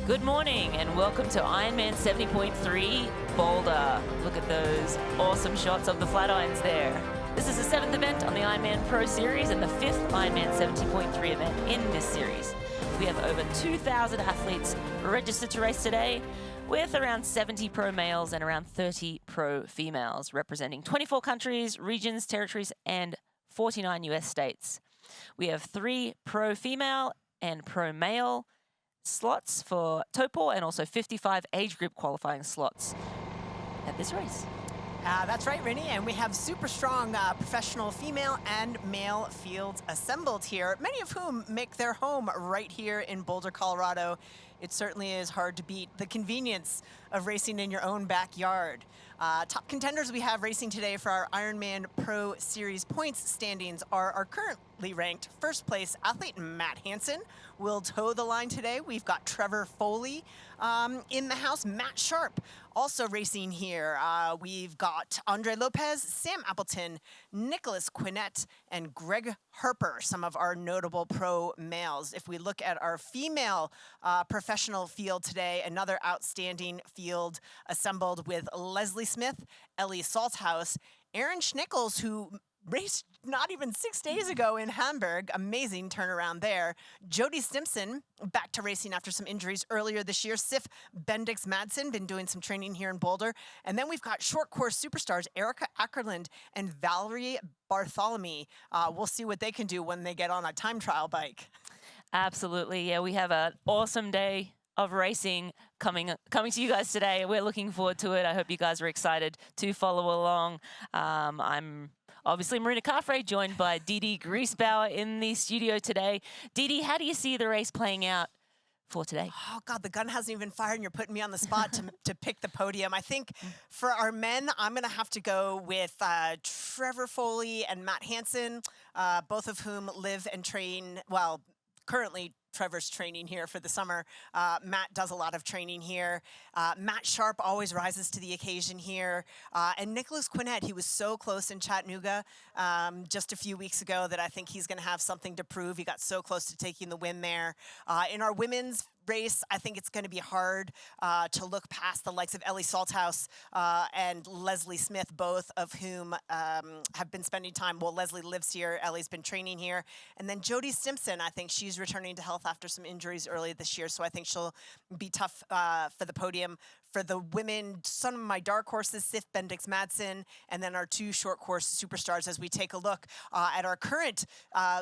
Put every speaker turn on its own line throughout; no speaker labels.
Good morning and welcome to IRONMAN 70.3 Boulder. Look at those awesome shots of the flat irons there. This is the 7th event on the IRONMAN Pro Series and the 5th IRONMAN 70.3 event in this series. We have over 2,000 athletes registered to race today, with around 70 pro males and around 30 pro females, representing 24 countries, regions, territories, and 49 US states. We have 3 pro female and pro male slots for Topor and also 55 age group qualifying slots at this race.
That's right, Rinny, and we have super strong professional female and male fields assembled here, many of whom make their home right here in Boulder, Colorado. It certainly is hard to beat the convenience of racing in your own backyard. Top contenders we have racing today for our IRONMAN Pro Series points standings are our currently ranked first place athlete Matt Hansen will toe the line today. We've got Trevor Foley in the house. Matt Sharp also racing here. We've got Andre Lopez, Sam Appleton, Nicholas Quinnett, and Greg Harper, some of our notable pro males. If we look at our female professional field today, another outstanding field assembled with Leslie Smith, Ellie Salthouse, Aaron Schnickels, who raced not even 6 days ago in Hamburg. Amazing turnaround there. Jody Stimson back to racing after some injuries earlier this year. Sif Bendix Madsen been doing some training here in Boulder. And then we've got short course superstars Erica Ackerland and Valerie Bartholomew. We'll see what they can do when they get on a time trial bike.
Absolutely. Yeah, we have an awesome day of racing coming to you guys today. We're looking forward to it. I hope you guys are excited to follow along. I'm obviously Marina Carfrey, joined by Didi Griesbauer in the studio today. Didi, how do you see the race playing out for today?
Oh, God, the gun hasn't even fired and you're putting me on the spot to pick the podium. I think for our men, I'm going to have to go with Trevor Foley and Matt Hansen, both of whom live and train, well, currently Trevor's training here for the summer. Matt does a lot of training here. Matt Sharp always rises to the occasion here. And Nicholas Quinnett, he was so close in Chattanooga just a few weeks ago that I think he's going to have something to prove. He got so close to taking the win there. In our women's race, I think it's going to be hard to look past the likes of Ellie Salthouse and Leslie Smith, both of whom have been spending time. Well, Leslie lives here. Ellie's been training here. And then Jody Stimson, I think she's returning to health after some injuries early this year, so I think she'll be tough for the podium. For the women, some of my dark horses, Sif Bendix Madsen, and then our 2 short course superstars as we take a look at our current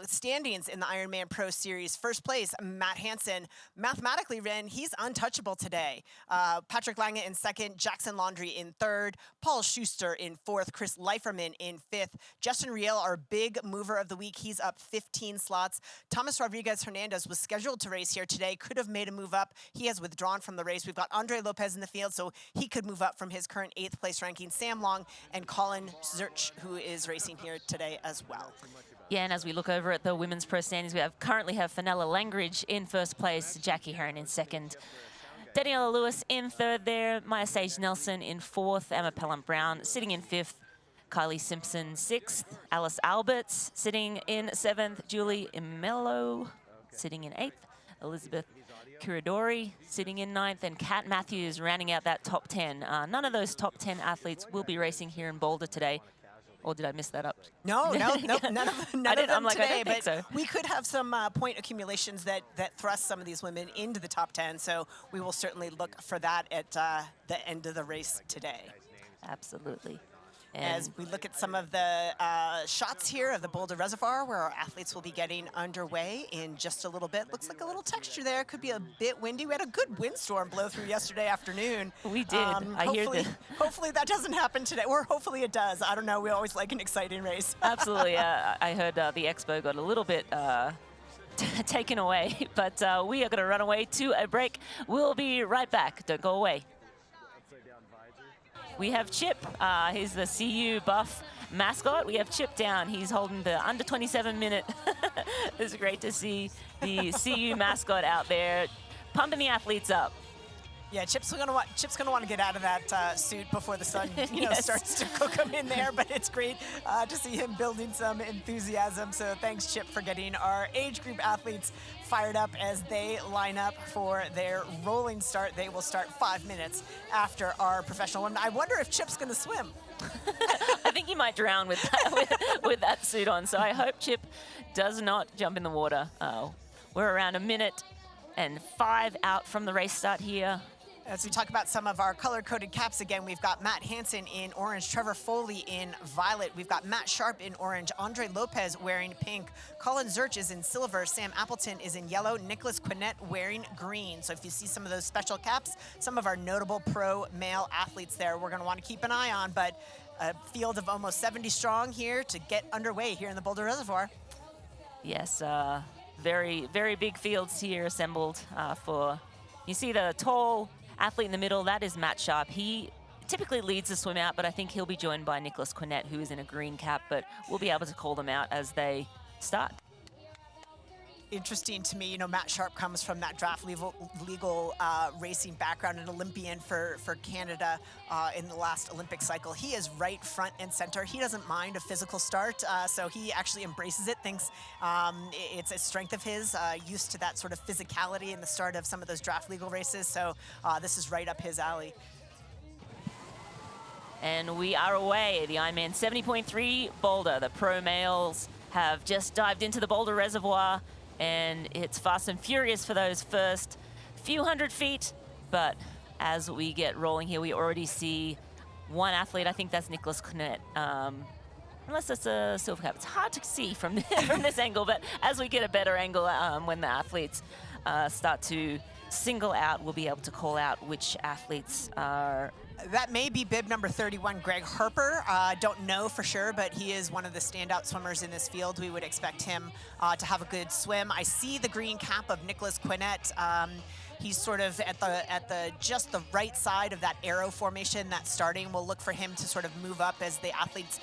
standings in the IRONMAN Pro Series. First place, Matt Hansen. Mathematically, Ren, he's untouchable today. Patrick Lange in second, Jackson Laundrie in third, Paul Schuster in fourth, Chris Leiferman in fifth. Justin Riel, our big mover of the week, he's up 15 slots. Thomas Rodriguez Hernandez was scheduled to race here today, could have made a move up. He has withdrawn from the race. We've got Andre Lopez in the field, so he could move up from his current 8th place ranking. Sam Long and Colin Zurch, who is racing here today as well.
Yeah, and as we look over at the women's pro standings, we currently have Fenella Langridge in first place, Jackie Heron in second, Daniela Lewis in third there, Maya Sage Nelson in fourth, Emma Pelham-Brown sitting in fifth, Kylie Simpson sixth, Alice Alberts sitting in seventh, Julie Imelo sitting in eighth, Elizabeth Curadori sitting in ninth, and Kat Matthews rounding out that top 10. None of those top 10 athletes will be racing here in Boulder today. Or did I miss that up?
No, none of them today, but
so.
We could have some point accumulations that thrust some of these women into the top 10, so we will certainly look for that at the end of the race today.
Absolutely.
As we look at some of the shots here of the Boulder Reservoir, where our athletes will be getting underway in just a little bit. Looks like a little texture there. Could be a bit windy. We had a good windstorm blow through yesterday afternoon.
We did.
Hopefully that doesn't happen today, or hopefully it does. I don't know. We always like an exciting race.
Absolutely. I heard the expo got a little bit taken away, but we are going to run away to a break. We'll be right back. Don't go away. We have Chip. He's the CU Buff mascot. We have Chip down. He's holding the under 27 minute. It's great to see the CU mascot out there pumping the athletes up.
Yeah, Chip's gonna want to get out of that suit before the sun,
Yes.
starts to cook him in there. But it's great to see him building some enthusiasm. So thanks, Chip, for getting our age group athletes fired up as they line up for their rolling start. They will start 5 minutes after our professional one. I wonder if Chip's gonna swim.
I think he might drown with that, with that suit on. So I hope Chip does not jump in the water. We're around 1 minute and 5 out from the race start here.
As we talk about some of our color-coded caps again, we've got Matt Hansen in orange, Trevor Foley in violet. We've got Matt Sharp in orange, Andre Lopez wearing pink, Colin Zurch is in silver, Sam Appleton is in yellow, Nicholas Quinnett wearing green. So if you see some of those special caps, some of our notable pro male athletes there, we're going to want to keep an eye on. But a field of almost 70 strong here to get underway here in the Boulder Reservoir.
Yes, very, very big fields here assembled for, you see the tall athlete in the middle, that is Matt Sharp. He typically leads the swim out, but I think he'll be joined by Nicholas Quinnett, who is in a green cap, but we'll be able to call them out as they start.
Interesting to me, Matt Sharp comes from that draft legal racing background, an Olympian for Canada in the last Olympic cycle. He is right front and center. He doesn't mind a physical start, so he actually embraces it, thinks it's a strength of his, used to that sort of physicality in the start of some of those draft legal races, so this is right up his alley.
And we are away, the Ironman 70.3 Boulder. The pro males have just dived into the Boulder Reservoir, and it's fast and furious for those first few hundred feet. But as we get rolling here, we already see one athlete. I think that's Nicholas Quinnett. Unless it's a silver cap. It's hard to see from this angle, but as we get a better angle when the athletes start to single out, we'll be able to call out which athletes are.
That may be bib number 31, Greg Harper. Don't know for sure, but he is one of the standout swimmers in this field. We would expect him to have a good swim. I see the green cap of Nicholas Quinnett. He's sort of at the just the right side of that arrow formation that's starting. We'll look for him to sort of move up as the athletes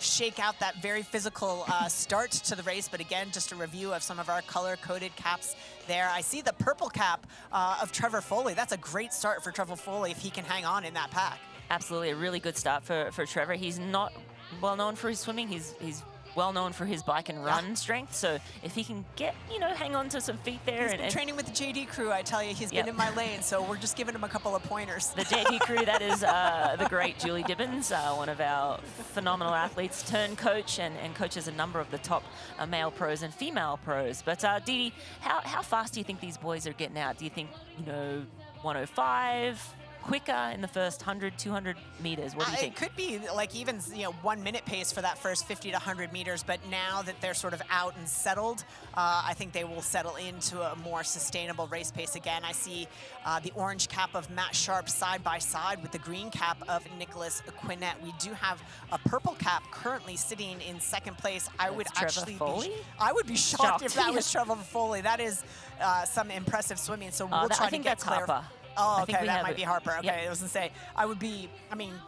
shake out that very physical start to the race. But again, just a review of some of our color-coded caps there. I see the purple cap of Trevor Foley. That's a great start for Trevor Foley if he can hang on in that pack.
Absolutely, a really good start for Trevor. He's not well known for his swimming. He's well known for his bike and run strength. So if he can get, hang on to some feet there.
He's been training with the JD crew, I tell you. He's been in my lane, so we're just giving him a couple of pointers.
The JD crew, that is the great Julie Dibbins, one of our phenomenal athletes, turned coach and coaches a number of the top male pros and female pros. But Dee Dee, how fast do you think these boys are getting out? Do you think, 105? Quicker in the first 100, 200 meters? What do you think?
It could be like even 1 minute pace for that first 50 to 100 meters, but now that they're sort of out and settled, I think they will settle into a more sustainable race pace again. I see the orange cap of Matt Sharp side by side with the green cap of Nicholas Quinnett. We do have a purple cap currently sitting in second place. I would be shocked if that was Trevor Foley. That is some impressive swimming. So we'll try to get
Harper.
Oh, okay, that might be Harper. Okay, yep. I was going to say,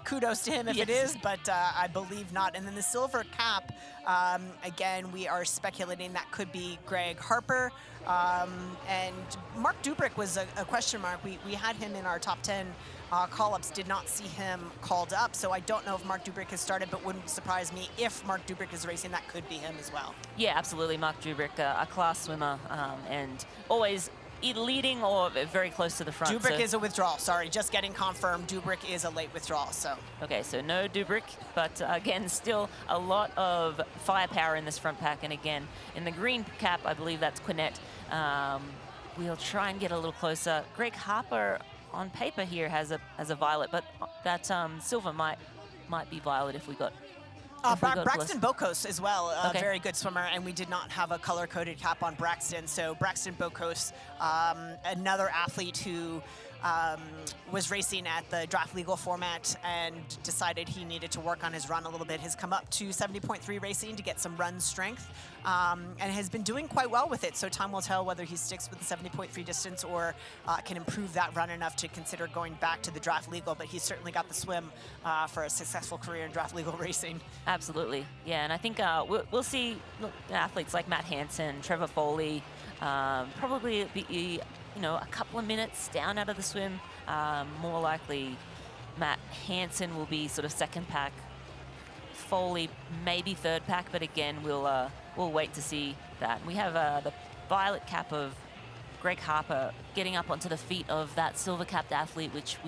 kudos to him if it is, but I believe not. And then the silver cap, again, we are speculating that could be Greg Harper. And Mark Dubrick was a question mark. We had him in our top 10 call-ups, did not see him called up. So I don't know if Mark Dubrick has started, but wouldn't surprise me if Mark Dubrick is racing. That could be him as well.
Yeah, absolutely. Mark Dubrick, a class swimmer, and always leading or very close to the front.
Dubrick is a withdrawal. Sorry, just getting confirmed. Dubrick is a late withdrawal. So
okay, so no Dubrick, but again, still a lot of firepower in this front pack. And again, in the green cap, I believe that's Quinnett. We'll try and get a little closer. Greg Harper on paper here has a violet, but that silver might be violet if we got.
Braxton Bokos as well, a very good swimmer, and we did not have a color-coded cap on Braxton. So Braxton Bokos, another athlete who was racing at the draft legal format and decided he needed to work on his run a little bit, has come up to 70.3 racing to get some run strength, and has been doing quite well with it. So time will tell whether he sticks with the 70.3 distance or can improve that run enough to consider going back to the draft legal, but he's certainly got the swim for a successful career in draft legal racing.
Absolutely, yeah, and I think we'll see athletes like Matt Hansen, Trevor Foley, probably be a couple of minutes down out of the swim. More likely, Matt Hansen will be sort of second pack. Foley maybe third pack, but again, we'll wait to see that. We have the violet cap of Greg Harper getting up onto the feet of that silver-capped athlete, which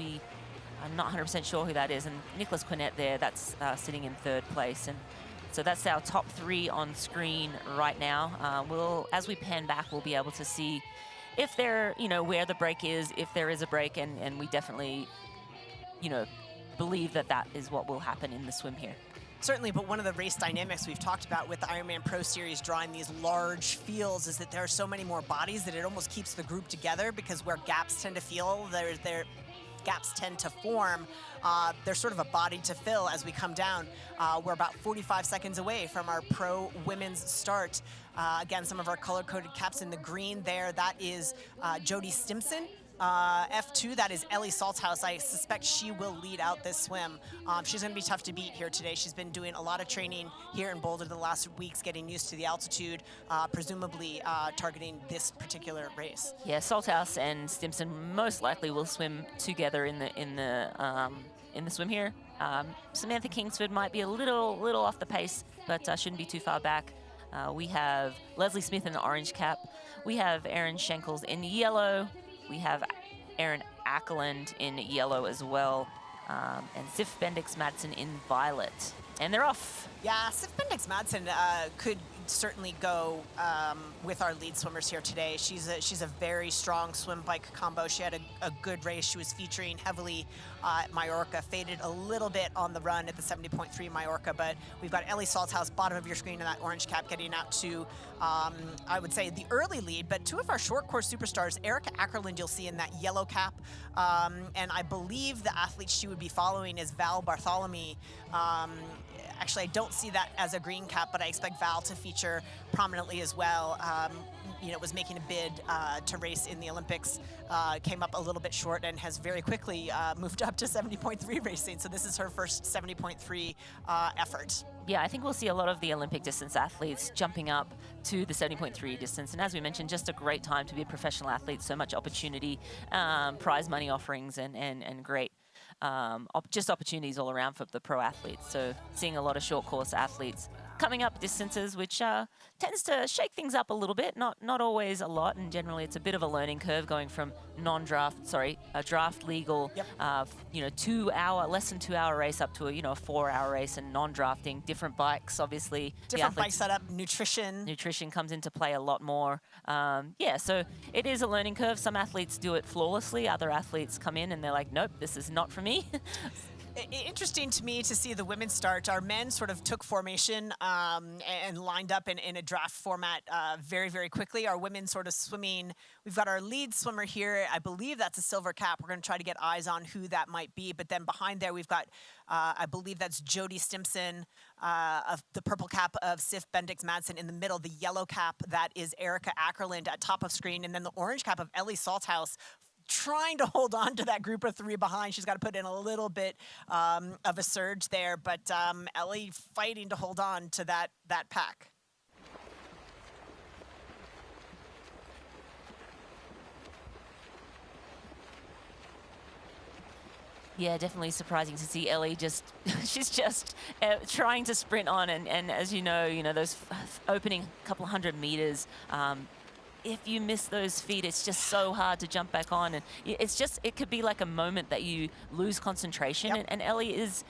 I'm not 100% sure who that is, and Nicholas Quinnett there, that's sitting in third place. And so that's our top 3 on screen right now. As we pan back, we'll be able to see if there, where the break is, if there is a break, and we definitely, believe that that is what will happen in the swim here.
Certainly, but one of the race dynamics we've talked about with the Ironman Pro Series drawing these large fields is that there are so many more bodies that it almost keeps the group together, because where gaps tend to gaps tend to form, there's sort of a body to fill as we come down. We're about 45 seconds away from our pro women's start. Again, some of our color-coded caps in the green there, that is Jody Stimson. F2, that is Ellie Salthouse. I suspect she will lead out this swim. She's going to be tough to beat here today. She's been doing a lot of training here in Boulder the last weeks, getting used to the altitude, presumably targeting this particular race.
Yeah, Salthouse and Stimson most likely will swim together in the swim here. Samantha Kingsford might be a little off the pace, but shouldn't be too far back. We have Leslie Smith in the orange cap. We have Erin Schenkels in yellow. We have Erin Ackerland in yellow as well, and Sif Bendix-Madsen in violet. And they're off.
Yeah, Sif Bendix-Madsen could certainly go with our lead swimmers here today. She's a very strong swim bike combo. She had a good race. She was featuring heavily at Mallorca, faded a little bit on the run at the 70.3 Mallorca, but we've got Ellie Salthouse, bottom of your screen in that orange cap, getting out to, I would say, the early lead, but 2 of our short course superstars, Erica Ackerland, you'll see in that yellow cap, and I believe the athlete she would be following is Val Bartholomew. Actually, I don't see that as a green cap, but I expect Val to feature prominently as well. Was making a bid to race in the Olympics, came up a little bit short and has very quickly moved up to 70.3 racing. So this is her first 70.3 effort.
Yeah, I think we'll see a lot of the Olympic distance athletes jumping up to the 70.3 distance. And as we mentioned, just a great time to be a professional athlete. So much opportunity, prize money offerings, and great just opportunities all around for the pro athletes. So seeing a lot of short course athletes coming up distances, which tends to shake things up a little bit, not always a lot, and generally it's a bit of a learning curve going from a draft legal, yep. 2 hour, less than 2 hour race up to a 4-hour race, and non-drafting, different bikes, obviously.
Different bike setup, nutrition.
Nutrition comes into play a lot more. So it is a learning curve. Some athletes do it flawlessly. Other athletes come in and they're like, nope, this is not for me.
Interesting to me to see the women start. Our men sort of took formation and lined up in a draft format very, very quickly. Our women sort of swimming. We've got our lead swimmer here. I believe that's a silver cap. We're going to try to get eyes on who that might be. But then behind there, we've got, I believe that's Jody Stimson, of the purple cap of Sif Bendix-Madsen in the middle. The yellow cap, that is Erica Ackerland at top of screen. And then the orange cap of Ellie Salthouse, trying to hold on to that group of 3 behind. She's got to put in a little bit of a surge there, but Ellie fighting to hold on to that pack.
Yeah, definitely surprising to see Ellie she's just trying to sprint on, and as you know, those opening couple 100 meters, if you miss those feet, it's just so hard to jump back on, and it could be like a moment that you lose concentration.
Yep.
And Ellie is,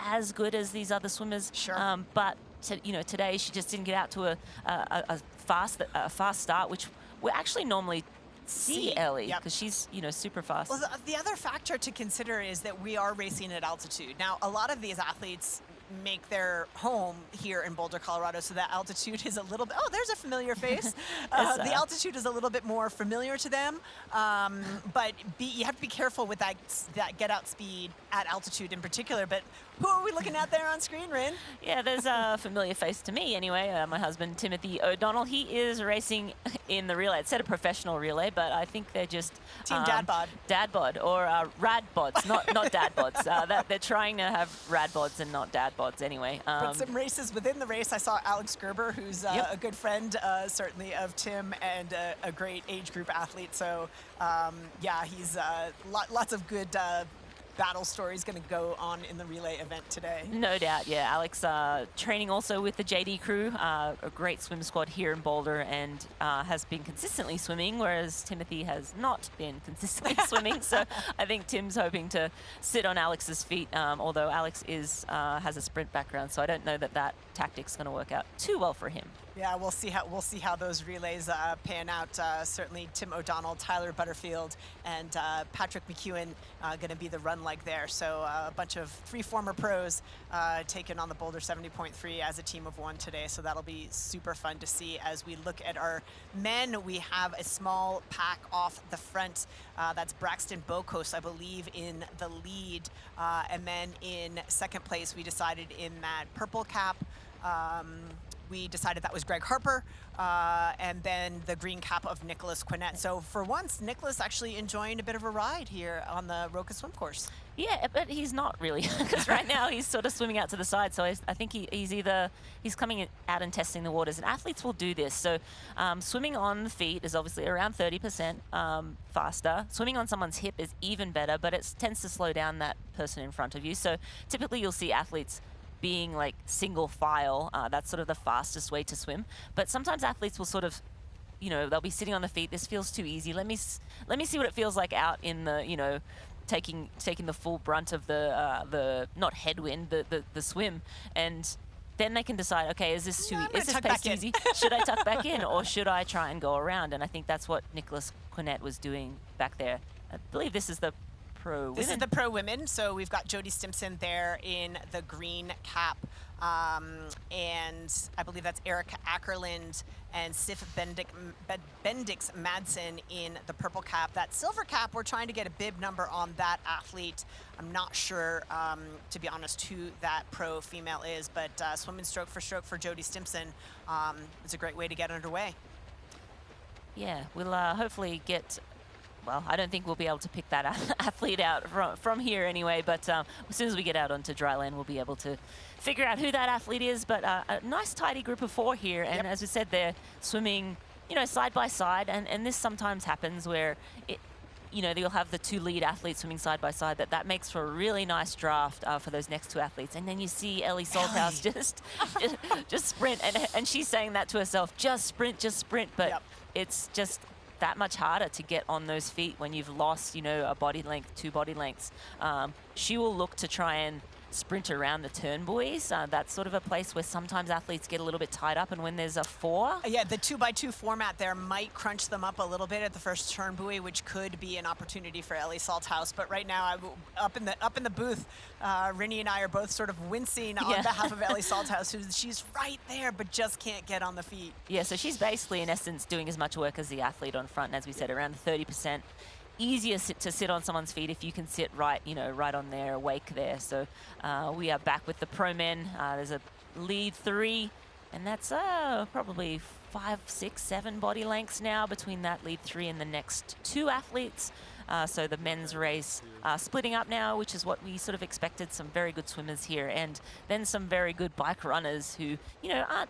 as good as these other swimmers.
Sure.
But today she just didn't get out to a fast start, which we actually normally see Ellie, because she's super fast.
Well, the other factor to consider is that we are racing at altitude. Now, a lot of these athletes make their home here in Boulder, Colorado, so that altitude is a little bit, there's a familiar face. The altitude is a little bit more familiar to them, but you have to be careful with that get out speed at altitude in particular. But Who are we looking at there on screen, Rin?
Yeah, there's a familiar face to me anyway. My husband, Timothy O'Donnell, he is racing in the relay. It said a professional relay, but I think they're just...
Team Dad Bod.
Dad Bod, or Rad Bods, not Dad Bods. They're trying to have Rad Bods and not Dad Bods anyway.
But some races within the race, I saw Alex Gerber, who's
Yep.
a good friend, certainly, of Tim, and a great age group athlete. So, yeah, he's lots of good battle stories going to go on in the relay event today.
No doubt, yeah. Alex training also with the JD crew, a great swim squad here in Boulder, and has been consistently swimming, whereas Timothy has not been consistently swimming. So I think Tim's hoping to sit on Alex's feet, although Alex has a sprint background, so I don't know that tactic's going to work out too well for him.
Yeah, we'll see how those relays pan out. Certainly, Tim O'Donnell, Tyler Butterfield, and Patrick McEwen going to be the run leg there. So a bunch of 3 former pros taking on the Boulder 70.3 as a team of 1 today. So that'll be super fun to see as we look at our men. We have a small pack off the front. That's Braxton Bocos, I believe, in the lead, and then in second place, we decided in that purple cap. We decided that was Greg Harper, and then the green cap of Nicholas Quinnett. So for once, Nicholas actually enjoying a bit of a ride here on the Roca swim course.
Yeah, but he's not really, because right now he's sort of swimming out to the side. So I think he's coming out and testing the waters, and athletes will do this. So swimming on the feet is obviously around 30% faster. Swimming on someone's hip is even better, but it tends to slow down that person in front of you. So typically you'll see athletes being like single file. That's sort of the fastest way to swim. But sometimes athletes will sort of, they'll be sitting on the feet. This feels too easy. Let me see what it feels like out in the, taking the full brunt of the not headwind, the swim, and then they can decide, okay, is this pace too easy? Should I tuck back in, or should I try and go around? And I think that's what Nicholas Quinnett was doing back there. I believe this is the pro women.
This is the pro women. So we've got Jody Stimson there in the green cap. And I believe that's Erica Ackerland and Sif Bendix Madsen in the purple cap. That silver cap, we're trying to get a bib number on that athlete. I'm not sure, to be honest, who that pro female is, but swimming stroke for Jody Stimson is a great way to get underway.
Yeah, we'll hopefully get... Well, I don't think we'll be able to pick that athlete out from here anyway, but as soon as we get out onto dry land, we'll be able to figure out who that athlete is. But a nice, tidy group of 4 here, and
Yep.
as we said, they're swimming, side by side, and this sometimes happens where you'll have the 2 lead athletes swimming side by side. That makes for a really nice draft for those next 2 athletes. And then you see Ellie Salthouse just sprint, and she's saying that to herself, just sprint, but
Yep.
it's just that much harder to get on those feet when you've lost, a body length, 2 body lengths. She will look to try and sprint around the turn buoys. That's sort of a place where sometimes athletes get a little bit tied up, and when there's a 4...
Yeah, the 2x2 format there might crunch them up a little bit at the first turn buoy, which could be an opportunity for Ellie Salthouse. But right now, up in the booth, Rinny and I are both sort of wincing on behalf of Ellie Salthouse, she's right there, but just can't get on the feet.
Yeah, so she's basically, in essence, doing as much work as the athlete on front, and as we said, around 30%. Easier to sit on someone's feet if you can sit right, right on their wake there. So we are back with the pro men. There's a lead 3, and that's probably 5, 6, 7 body lengths now between that lead 3 and the next 2 athletes. So the men's race splitting up now, which is what we sort of expected. Some very good swimmers here, and then some very good bike runners who, aren't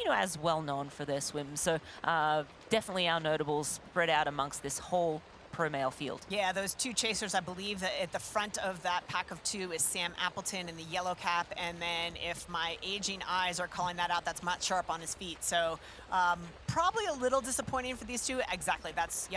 as well known for their swims. So definitely our notables spread out amongst this whole pro male field.
Yeah, those 2 chasers, I believe that at the front of that pack of 2 is Sam Appleton in the yellow cap, and then if my aging eyes are calling that out, that's Matt Sharp on his feet. So probably a little disappointing for these 2. Exactly, that's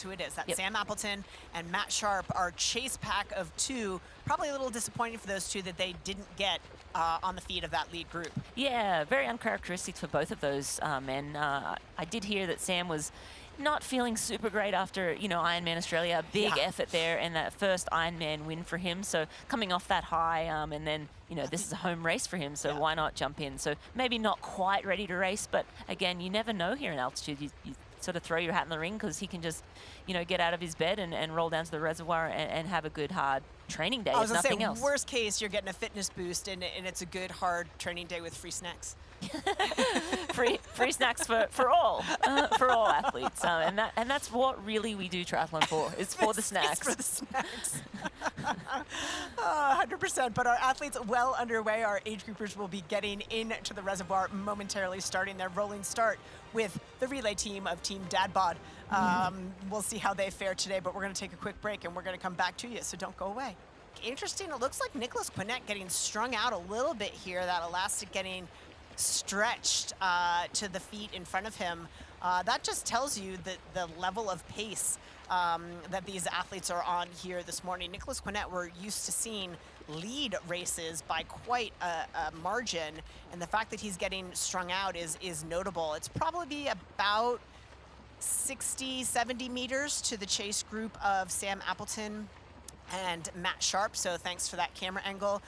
who it is. That's Sam Appleton and Matt Sharp, our chase pack of 2. Probably a little disappointing for those 2 that they didn't get on the feet of that lead group.
Yeah, very uncharacteristic for both of those men. I did hear that Sam was not feeling super great after, Ironman Australia, a big effort there, and that first Ironman win for him. So coming off that high, and then, this is a home race for him, so why not jump in? So maybe not quite ready to race, but again, you never know here in altitude. You sort of throw your hat in the ring, because he can just, get out of his bed and roll down to the reservoir and have a good hard training day,
I was
if
gonna say,
nothing else.
worst case, you're getting a fitness boost, and it's a good, hard training day with free snacks.
free snacks for all athletes, and that's what really we do triathlon for. It's for the snacks.
It's for the snacks. 100%. But our athletes well underway. Our age groupers will be getting into the reservoir momentarily, starting their rolling start with the relay team of Team Dad Bod. We'll see how they fare today, but we're going to take a quick break and we're going to come back to you, so don't go away. Interesting. It looks like Nicholas Quinnett getting strung out a little bit here. That elastic getting stretched to the feet in front of him. That just tells you that the level of pace that these athletes are on here this morning. Nicholas Quinnett, we're used to seeing lead races by quite a margin, and the fact that he's getting strung out is notable. It's probably about 60, 70 meters to the chase group of Sam Appleton and Matt Sharp, so thanks for that camera angle.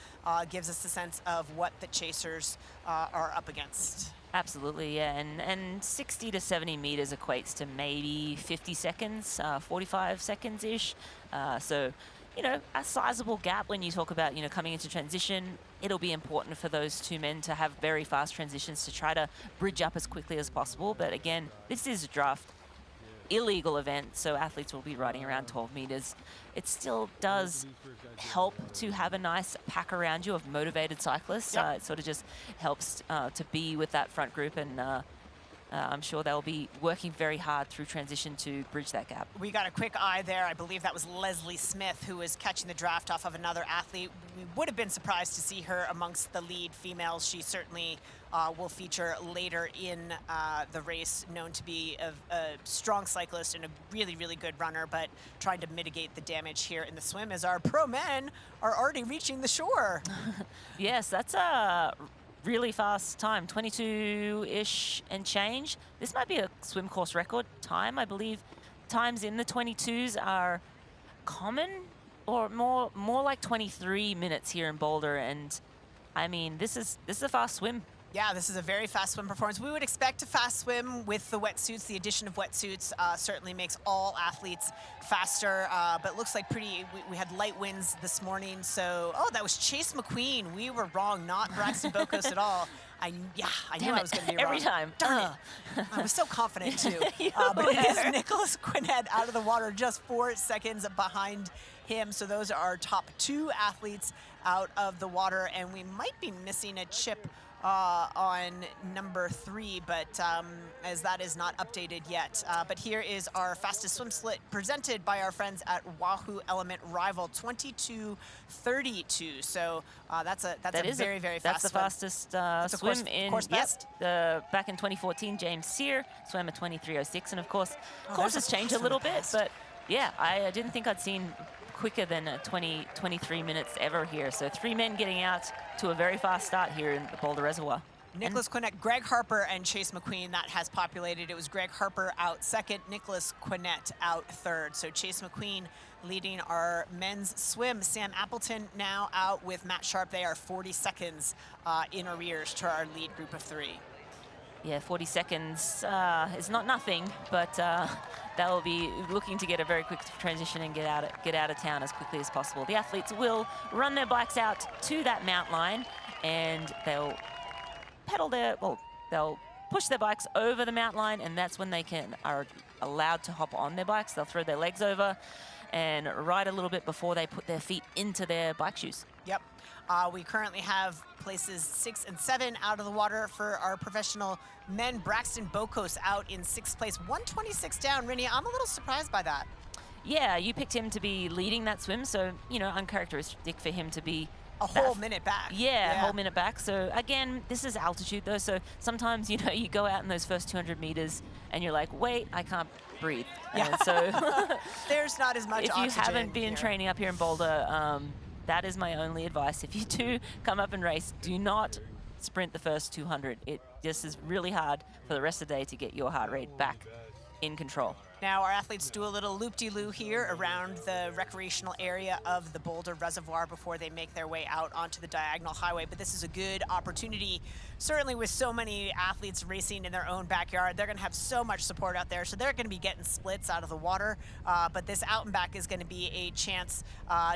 Gives us a sense of what the chasers are up against.
Absolutely, yeah, and 60 to 70 meters equates to maybe 50 seconds, 45 seconds-ish. So, you know, a sizable gap when you talk about, you know, coming into transition. It'll be important for those two men to have very fast transitions to try to bridge up as quickly as possible. But again, this is a draft illegal event, so athletes will be riding around 12 meters. It still does help to have a nice pack around you of motivated cyclists.
Yep.
It sort of just helps to be with that front group, and I'm sure they'll be working very hard through transition to bridge that gap.
We got a quick eye there. I believe that was Leslie Smith, who was catching the draft off of another athlete. We would have been surprised to see her amongst the lead females. She certainly will feature later in the race, known to be a strong cyclist and a really, really good runner, but trying to mitigate the damage here in the swim as our pro men are already reaching the shore.
Yes, that's a really fast time, 22-ish and change. This might be a swim course record time. I believe times in the 22s are common, or more like 23 minutes here in Boulder. And I mean, this is a fast swim.
Yeah, this is a very fast swim performance. We would expect a fast swim with the wetsuits. The addition of wetsuits certainly makes all athletes faster, but looks like we had light winds this morning. So, that was Chase McQueen. We were wrong, not Braxton Bocos at all. I knew I was going to be wrong.
Every time.
Darn it. I was so confident too. But it is Nicholas Quinnett out of the water, just 4 seconds behind him. So those are our top 2 athletes out of the water, and we might be missing a chip on number 3, but as that is not updated yet. But here is our fastest swim split presented by our friends at Wahoo Element Rival, 22:32. So that's a very, very fast
That's the
swim.
fastest swim in
course best.
back in 2014. James Sear swam at 23:06, and of course, courses changed a
pass
little
for the
bit,
best.
but yeah, I didn't think I'd seen quicker than 23 minutes ever here. So 3 men getting out to a very fast start here in the Boulder Reservoir.
Nicholas Quinnett, Greg Harper, and Chase McQueen, that has populated. It was Greg Harper out second, Nicholas Quinnett out third. So Chase McQueen leading our men's swim. Sam Appleton now out with Matt Sharp. They are 40 seconds in arrears to our lead group of 3.
Yeah, 40 seconds is not nothing, but they'll be looking to get a very quick transition and get out of town as quickly as possible. The athletes will run their bikes out to that mount line, and they'll they'll push their bikes over the mount line, and that's when they are allowed to hop on their bikes. They'll throw their legs over and ride a little bit before they put their feet into their bike shoes.
Yep. We currently have places 6 and 7 out of the water for our professional men. Braxton Bocos out in 6th place, 126 down. Rinny, I'm a little surprised by that.
Yeah, you picked him to be leading that swim, so, you know, uncharacteristic for him to be
a whole minute back.
Yeah, a whole minute back. So again, this is altitude though, so sometimes, you know, you go out in those first 200 meters and you're like, wait, I can't breathe.
Yeah.
So
there's not as much oxygen
if you haven't been
here.
training up here in Boulder, that is my only advice. If you do come up and race, do not sprint the first 200. It just is really hard for the rest of the day to get your heart rate back in control.
Now, our athletes do a little loop-de-loo here around the recreational area of the Boulder Reservoir before they make their way out onto the diagonal highway. But this is a good opportunity, certainly with so many athletes racing in their own backyard. They're going to have so much support out there, so they're going to be getting splits out of the water. But this out and back is going to be a chance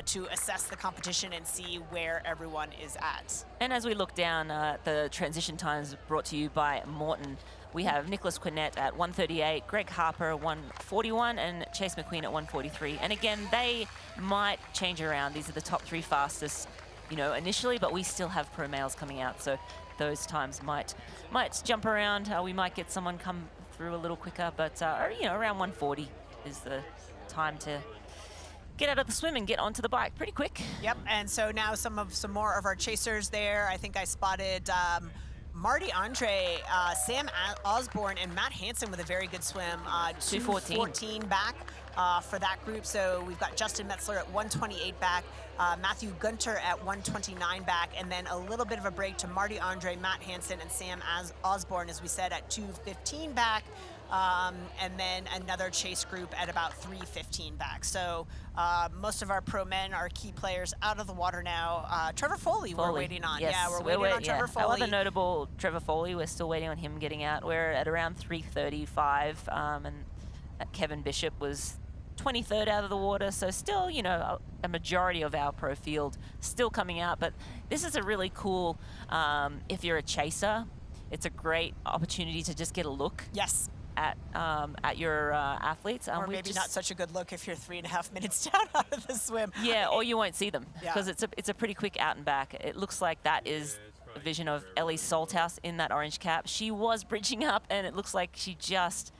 to assess the competition and see where everyone is at.
And as we look down, the transition times brought to you by Morton. We have Nicholas Quinnett at 1:38, Greg Harper 1:41, and Chase McQueen at 1:43. And again, they might change around. These are the top 3 fastest, initially, but we still have pro males coming out, so those times might jump around. We might get someone come through a little quicker, but around 1:40 is the time to get out of the swim and get onto the bike pretty quick.
Yep, and so now some more of our chasers there. I think I spotted Marty Andre, Sam Osborne, and Matt Hansen with a very good swim. 2:14 back for that group. So we've got Justin Metzler at 1:28 back, Matthew Gunter at 1:29 back, and then a little bit of a break to Marty Andre, Matt Hansen, and Sam Osborne, as we said, at 2:15 back. And then another chase group at about 3:15 back. So most of our pro men are key players out of the water now. Trevor Foley, we're waiting on.
Yes,
yeah, we're waiting on Trevor Foley.
Our other notable, Trevor Foley, we're still waiting on him getting out. We're at around 3:35, and Kevin Bishop was 23rd out of the water, so still, a majority of our pro field still coming out. But this is a really cool, if you're a chaser, it's a great opportunity to just get a look.
Yes.
At your athletes.
Or maybe not such a good look if you're 3.5 minutes down out of the swim.
Yeah, or you won't see them because
Yeah.
it's a pretty quick out and back. It looks like that is a vision of Ellie Salthouse in that orange cap. She was bridging up, and it looks like she just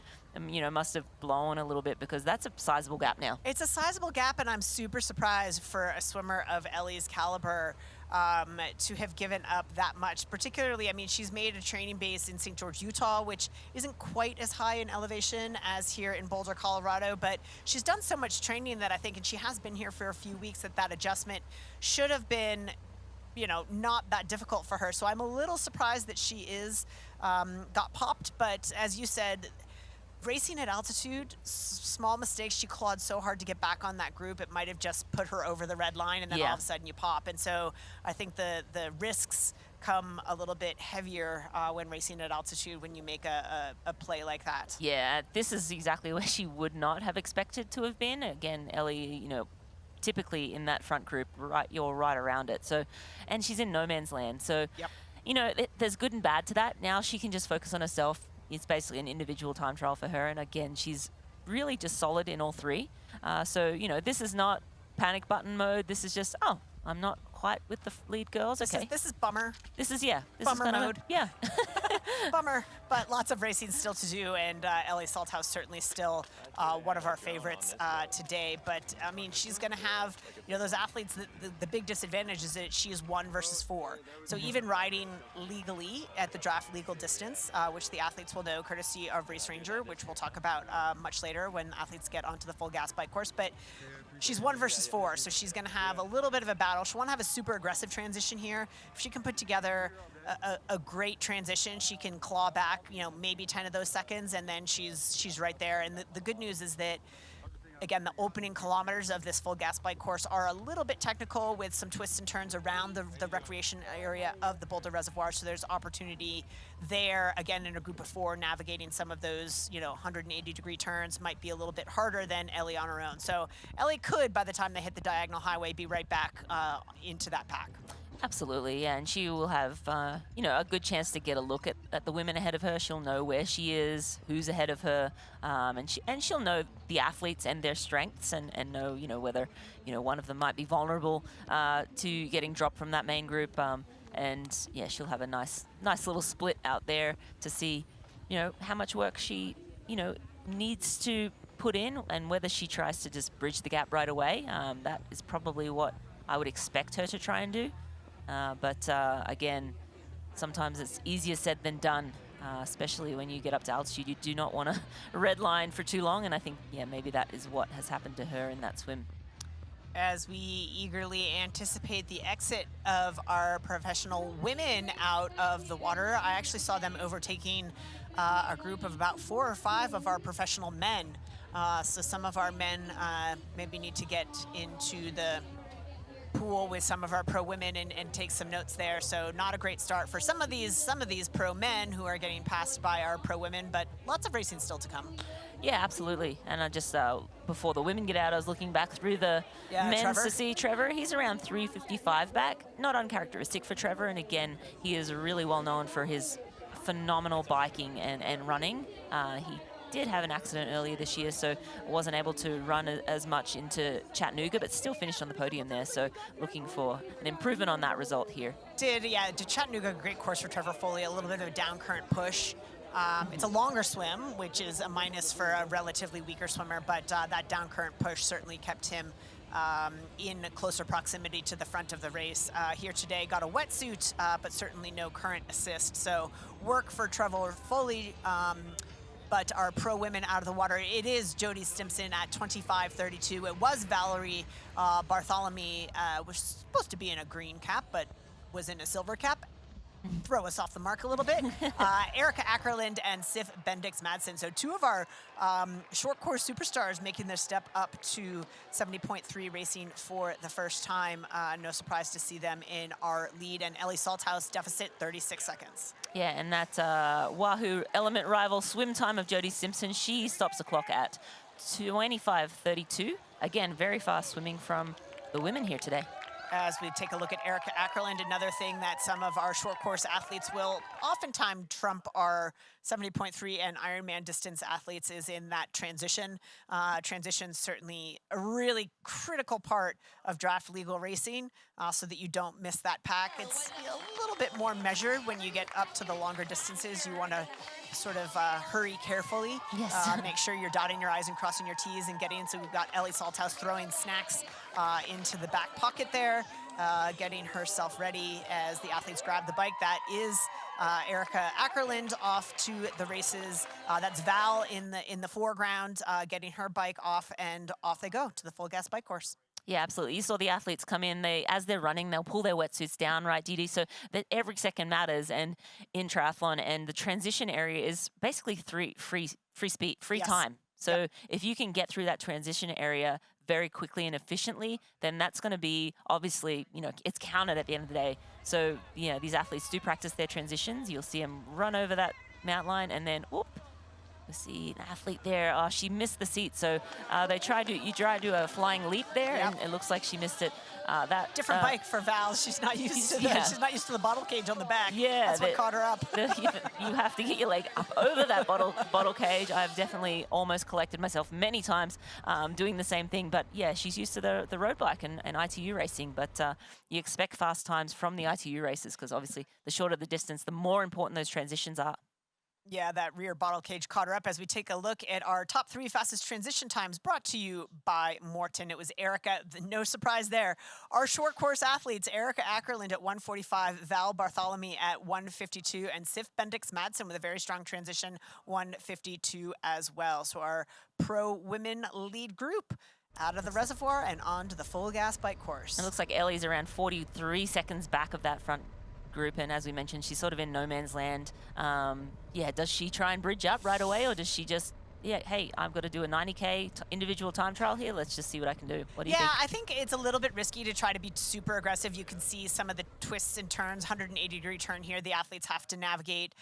must have blown a little bit, because that's a sizable gap now.
It's a sizable gap, and I'm super surprised for a swimmer of Ellie's caliber to have given up that much. Particularly, I mean, she's made a training base in St. George, Utah, which isn't quite as high in elevation as here in Boulder, Colorado, but she's done so much training that I think, and she has been here for a few weeks, that adjustment should have been not that difficult for her. So I'm a little surprised that she got popped, but as you said, racing at altitude, small mistakes. She clawed so hard to get back on that group, it might have just put her over the red line, and then all of a sudden you pop. And so I think the risks come a little bit heavier when racing at altitude when you make a play like that.
Yeah, this is exactly where she would not have expected to have been. Again, Ellie, typically in that front group, you're right around it. So, and she's in no man's land. So,
Yep.
there's good and bad to that. Now she can just focus on herself. It's basically an individual time trial for her, and again, she's really just solid in all 3. So, this is not panic button mode. This is just, I'm not quite with the lead girls. Okay.
This is bummer.
This is
Bummer
kind
mode.
Yeah.
Bummer, but lots of racing still to do, and Ellie Salthouse certainly still one of our favorites today. But I mean, she's going to have, those athletes. The big disadvantage is that she is 1 versus 4. So even riding legally at the draft legal distance, which the athletes will know courtesy of Race Ranger, which we'll talk about much later when athletes get onto the full gas bike course. But she's 1 versus 4, so she's going to have a little bit of a battle. She'll want to have a super aggressive transition here. If she can put together a great transition, she can claw back, maybe 10 of those seconds, and then she's right there. And the good news is that, again, the opening kilometers of this full gas bike course are a little bit technical with some twists and turns around the recreation area of the Boulder Reservoir. So there's opportunity there. Again, in a group of 4, navigating some of those, 180-degree turns might be a little bit harder than Ellie on her own. So Ellie could, by the time they hit the diagonal highway, be right back into that pack.
Absolutely, yeah, and she will have, a good chance to get a look at the women ahead of her. She'll know where she is, who's ahead of her, and she'll know the athletes and their strengths, and know, whether, one of them might be vulnerable to getting dropped from that main group. And yeah, she'll have a nice little split out there to see, how much work she, needs to put in, and whether she tries to just bridge the gap right away. That is probably what I would expect her to try and do. But again, sometimes it's easier said than done, especially when you get up to altitude. You do not want to red line for too long, and I think, maybe that is what has happened to her in that swim.
As we eagerly anticipate the exit of our professional women out of the water, I actually saw them overtaking a group of about 4 or 5 of our professional men. So some of our men maybe need to get into the pool with some of our pro women and take some notes there. So not a great start for some of these pro men who are getting passed by our pro women, but lots of racing still to come.
Yeah, absolutely. And I just, before the women get out, I was looking back through the men's
Trevor.
to see Trevor. He's around 3:55 back. Not uncharacteristic for Trevor. And again, he is really well known for his phenomenal biking and running. He did have an accident earlier this year, so wasn't able to run as much into Chattanooga, but still finished on the podium there. So looking for an improvement on that result here.
Did Chattanooga, a great course for Trevor Foley, a little bit of a down current push. It's a longer swim, which is a minus for a relatively weaker swimmer, but that down current push certainly kept him in closer proximity to the front of the race. Here today, got a wetsuit, but certainly no current assist. So work for Trevor Foley, but our pro women out of the water, it is Jody Stimson at 25:32. It was Valerie Bartholomew, was supposed to be in a green cap, but was in a silver cap. Throw us off the mark a little bit. Erica Ackerland and Sif Bendix Madsen. So two of our short course superstars making their step up to 70.3 racing for the first time. No surprise to see them in our lead. And Ellie Salthouse deficit 36 seconds.
Yeah, and that Wahoo Element rival swim time of Jody Simpson, she stops the clock at 25:32. Again, very fast swimming from the women here today.
As we take a look at Erica Ackerland, another thing that some of our short course athletes will oftentimes trump our 70.3 and Ironman distance athletes is in that transition. Transition's certainly a really critical part of draft legal racing so that you don't miss that pack. It's a little bit more measured when you get up to the longer distances. You want to sort of hurry carefully.
Yes.
Make sure you're dotting your I's and crossing your T's and getting. So we've got Ellie Salthouse throwing snacks into the back pocket there, getting herself ready as the athletes grab the bike. That is Erica Ackerland off to the races. That's Val in the foreground, getting her bike off, and off they go to the full gas bike course.
Yeah, absolutely. You saw the athletes come in. As they're running, they'll pull their wetsuits down, right, Didi? So that every second matters. And in triathlon, and the transition area is basically free
Yes.
time. So if you can get through that transition area very quickly and efficiently, then that's going to be obviously, it's counted at the end of the day. So, these athletes do practice their transitions. You'll see them run over that mount line and then, whoop. Let's see, an athlete there. Oh, she missed the seat. So you tried to do a flying leap there, and it looks like she missed it. That
different bike for Val. She's not used to she's not used to the bottle cage on the back.
Yeah,
that's what caught her up.
You have to get your leg up over that bottle cage. I've definitely almost collected myself many times doing the same thing. But yeah, she's used to the road bike and ITU racing. But you expect fast times from the ITU races because obviously the shorter the distance, the more important those transitions are.
Yeah, that rear bottle cage caught her up as we take a look at our top 3 fastest transition times brought to you by Morton. It was Erica, no surprise there. Our short course athletes, Erica Ackerland at 1:45, Val Bartholomew at 1:52, and Sif Bendix Madsen with a very strong transition, 1:52 as well. So our pro women lead group out of the reservoir and on to the full gas bike course.
It looks like Ellie's around 43 seconds back of that front group, and as we mentioned, she's sort of in no man's land. Does she try and bridge up right away, or does she just, hey, I've got to do a 90K individual time trial here. Let's just see what I can do. What do you think?
Yeah, I think it's a little bit risky to try to be super aggressive. You can see some of the twists and turns, 180-degree turn here. The athletes have to navigate.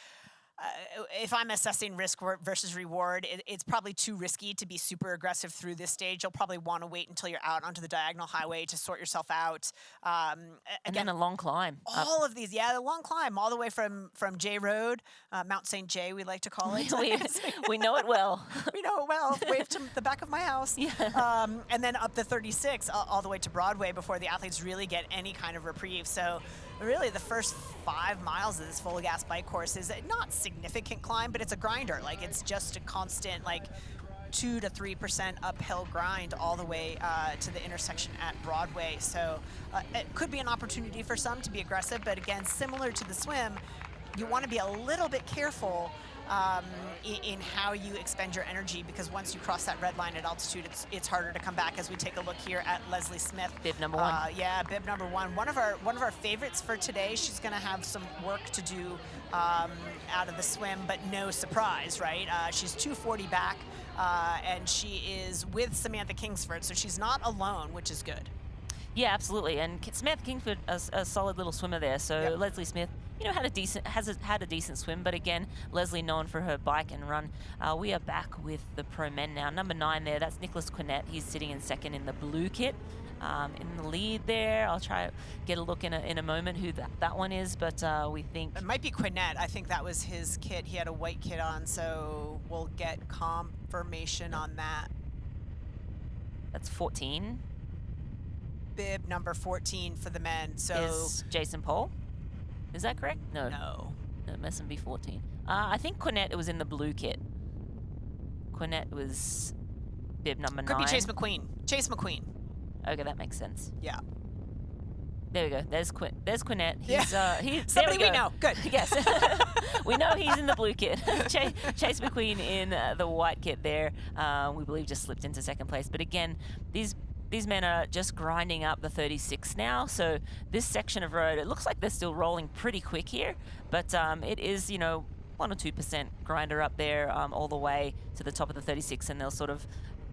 If I'm assessing risk versus reward, it's probably too risky to be super aggressive through this stage. You'll probably want to wait until you're out onto the diagonal highway to sort yourself out.
And then a long climb.
All of these, the long climb all the way from J Road, Mount St. J, we like to call it.
we know it well.
We know it well. Wave to the back of my house.
Yeah.
And then up the 36 all the way to Broadway before the athletes really get any kind of reprieve. So really the first 5 miles of this full gas bike course is not significant climb, but it's a grinder. Like, it's just a constant 2 to 3% uphill grind all the way to the intersection at Broadway. So it could be an opportunity for some to be aggressive, but again, similar to the swim, you want to be a little bit careful in how you expend your energy, because once you cross that red line at altitude, it's harder to come back. As we take a look here at Leslie Smith,
bib number 1.
Bib number 1. One of our favorites for today. She's going to have some work to do out of the swim, but no surprise, right? She's 240 back and she is with Samantha Kingsford, so she's not alone, which is good.
Yeah, absolutely. And Samantha Kingsford, a solid little swimmer there. So
Yep.
Leslie Smith, had a decent swim. But again, Leslie known for her bike and run. We are back with the pro men now. Number 9 there, that's Nicholas Quinnett. He's sitting in second in the blue kit. In the lead there, I'll try to get a look in a moment who that one is. But we think
It might be Quinnett. I think that was his kit. He had a white kit on, so we'll get confirmation on that.
that's 14.
Bib number 14 for the men. So
Is Jason Paul? Is that correct? No.
no.
No, it mustn't be 14. I think Quinnett was in the blue kit. Quinnett was bib number 9.
Could be Chase McQueen. Chase McQueen.
Okay, that makes sense.
Yeah.
There we go. There's Quinnett. He's
Somebody
there
we know. Good.
Yes. We know he's in the blue kit. Chase McQueen in the white kit there. We believe just slipped into second place. But again, these men are just grinding up the 36 now. So this section of road, it looks like they're still rolling pretty quick here. But it is, 1 or 2% grinder up there all the way to the top of the 36. And they'll sort of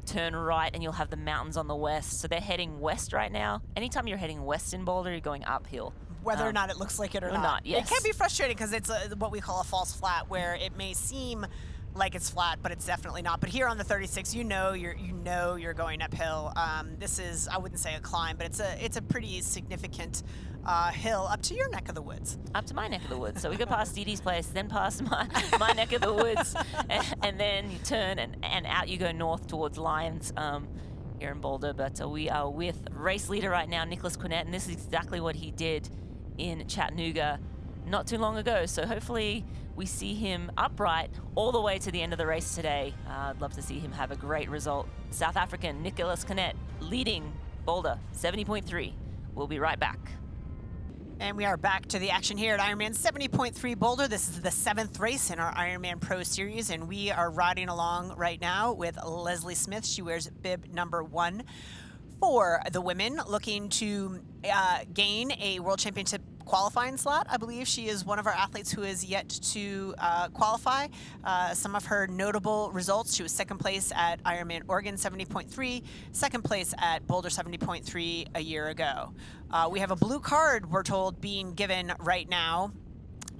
turn right and you'll have the mountains on the west. So they're heading west right now. Anytime you're heading west in Boulder, you're going uphill.
Whether or not it looks like it or not.
Yes.
It can be frustrating because it's what we call a false flat, where it may seem like it's flat, but it's definitely not. But here on the 36, you're going uphill. This is, I wouldn't say a climb, but it's a pretty significant hill up to your neck of the woods.
Up to my neck of the woods. So we go past Dee Dee's place, then past my neck of the woods, and then you turn and out you go north towards Lions here in Boulder. But we are with race leader right now, Nicholas Quinnett, and this is exactly what he did in Chattanooga not too long ago. So hopefully we see him upright all the way to the end of the race today. I'd love to see him have a great result. South African Nicholas Quinnett leading Boulder 70.3. We'll be right back.
And we are back to the action here at Ironman 70.3 Boulder. This is the 7th race in our Ironman Pro Series, and we are riding along right now with Leslie Smith. She wears bib number 1 for the women, looking to gain a World Championship qualifying slot. I believe she is one of our athletes who is yet to qualify. Some of her notable results: she was 2nd place at Ironman Oregon 70.3, 2nd place at Boulder 70.3 a year ago. We have a blue card, we're told, being given right now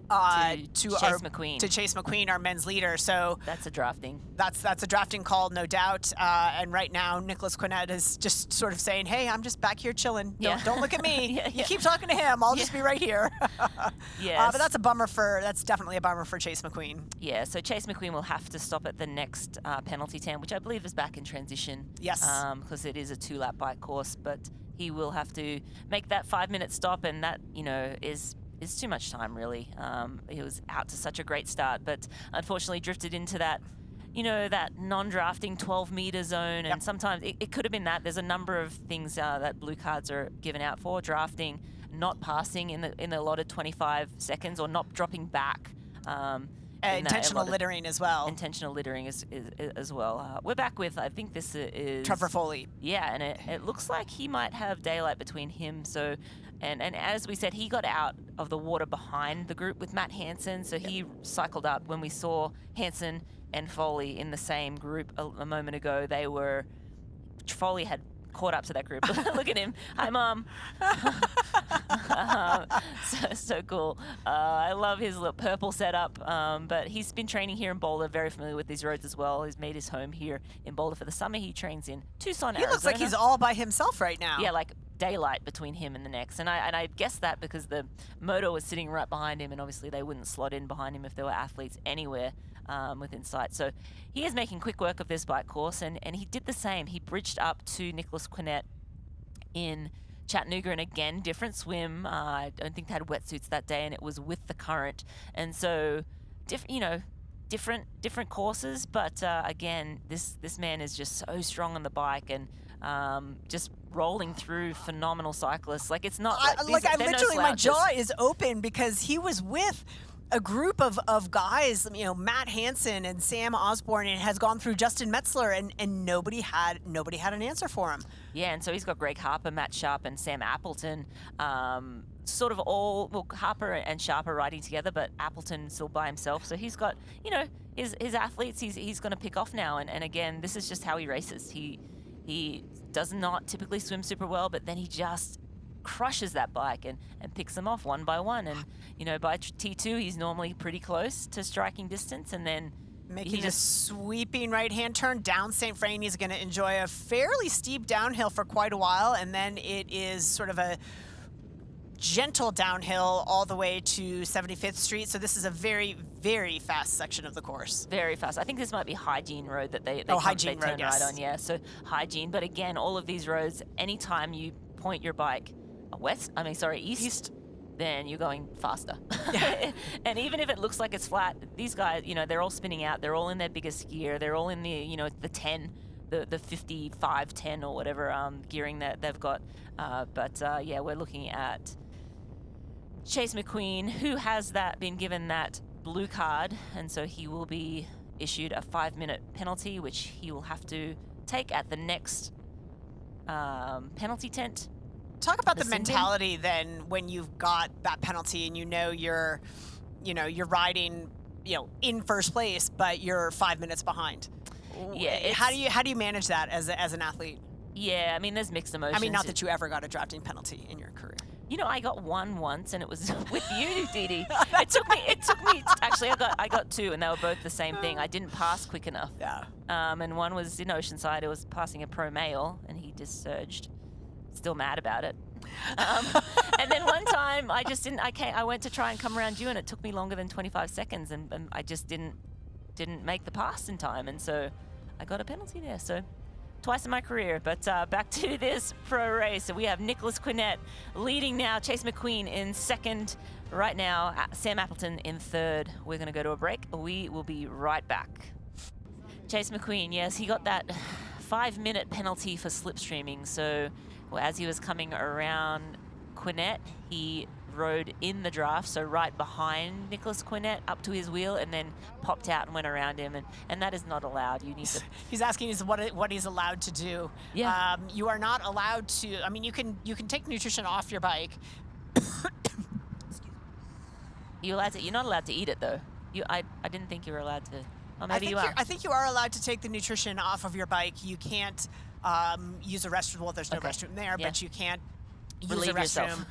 to Chase McQueen, our men's leader. So
that's a drafting.
That's a drafting call, no doubt. And right now, Nicholas Quinnett is just sort of saying, "Hey, I'm just back here chilling. Don't look at me. You keep talking to him. I'll just be right here."
Yes.
But that's definitely a bummer for Chase McQueen.
Yeah. So Chase McQueen will have to stop at the next penalty 10, which I believe is back in transition.
Yes.
Because it is a 2-lap bike course, but he will have to make that 5-minute stop, and that is too much time, really. He was out to such a great start, but unfortunately drifted into that, that non-drafting 12-meter zone. And sometimes it could have been that. There's a number of things that blue cards are given out for: drafting, not passing in the allotted 25 seconds, or not dropping back.
Intentional littering as well.
Intentional littering as well. We're back with, I think this is
Trevor Foley.
Yeah, and it looks like he might have daylight between him. So, and as we said, he got out of the water behind the group with Matt Hansen. So he cycled up. When we saw Hansen and Foley in the same group a moment ago, Foley had caught up to that group. Look at him. Hi, Mom. So cool. I love his little purple setup. But he's been training here in Boulder, very familiar with these roads as well. He's made his home here in Boulder for the summer. He trains in Tucson, Arizona.
He looks like he's all by himself right now.
Yeah, like daylight between him and the next. And I guessed that because the moto was sitting right behind him, and obviously they wouldn't slot in behind him if there were athletes anywhere within sight. So he is making quick work of this bike course, and he did the same. He bridged up to Nicholas Quinnett in Chattanooga, and again, different swim. I don't think they had wetsuits that day, and it was with the current. And so, different courses, but again, this man is just so strong on the bike, and just rolling through phenomenal cyclists. Like, it's not
my jaw is open because he was with a group of guys, Matt Hansen and Sam Osborne, and has gone through Justin Metzler, and nobody had an answer for him.
Yeah, and so he's got Greg Harper, Matt Sharp, and Sam Appleton sort of all, well, Harper and Sharp are riding together, but Appleton's still by himself. So he's got, you know, his athletes he's going to pick off now. And again, this is just how he races. He does not typically swim super well, but then he just crushes that bike and picks them off one by one. And, you know, by T2, he's normally pretty close to striking distance. And then
making a sweeping right-hand turn down St. Vrain. He's going to enjoy a fairly steep downhill for quite a while, and then it is sort of a gentle downhill all the way to 75th Street. So this is a very, very fast section of the course.
Very fast. I think this might be Hygiene Road that they
Hygiene
turn
Road, yes.
right on. Yeah, so Hygiene. But again, all of these roads, anytime you point your bike east, then you're going faster.
Yeah.
And even if it looks like it's flat, these guys, you know, they're all spinning out. They're all in their biggest gear. They're all in the, you know, the 10, the 55, 10 or whatever gearing that they've got. Yeah, we're looking at Chase McQueen, who has been given that blue card, and so he will be issued a 5-minute penalty, which he will have to take at the next penalty tent.
Talk about the mentality then when you've got that penalty and you're riding, in first place, but you're 5 minutes behind.
Yeah.
How do you manage that as an athlete?
Yeah, I mean, there's mixed emotions.
I mean, not that you ever got a drafting penalty in your career.
You know, I got one once, and it was with you, Dee Dee. It took me. Actually, I got two, and they were both the same thing. I didn't pass quick enough.
Yeah.
And one was in Oceanside. It was passing a pro male, and he just surged. Still mad about it. And then one time, I just didn't. I went to try and come around you, and it took me longer than 25 seconds, and I just didn't make the pass in time, and so I got a penalty there. So. Twice in my career, but back to this pro race. So we have Nicholas Quinnett leading now, Chase McQueen in second right now, Sam Appleton in third. We're going to go to a break. We will be right back. Chase McQueen, yes, he got that 5-minute penalty for slipstreaming. So as he was coming around Quinnett, he rode in the draft, so right behind Nicholas Quinnett up to his wheel, and then popped out and went around him, and that is not allowed. You need to.
He's asking us what he's allowed to do.
Yeah.
You are not allowed to. I mean, you can take nutrition off your bike.
You're not allowed to eat it though. I didn't think you were allowed to. Oh, maybe you are.
I think you are allowed to take the nutrition off of your bike. You can't use a restroom. Well, there's no restroom there,
yeah.
But you can't use
Relieve
a restroom.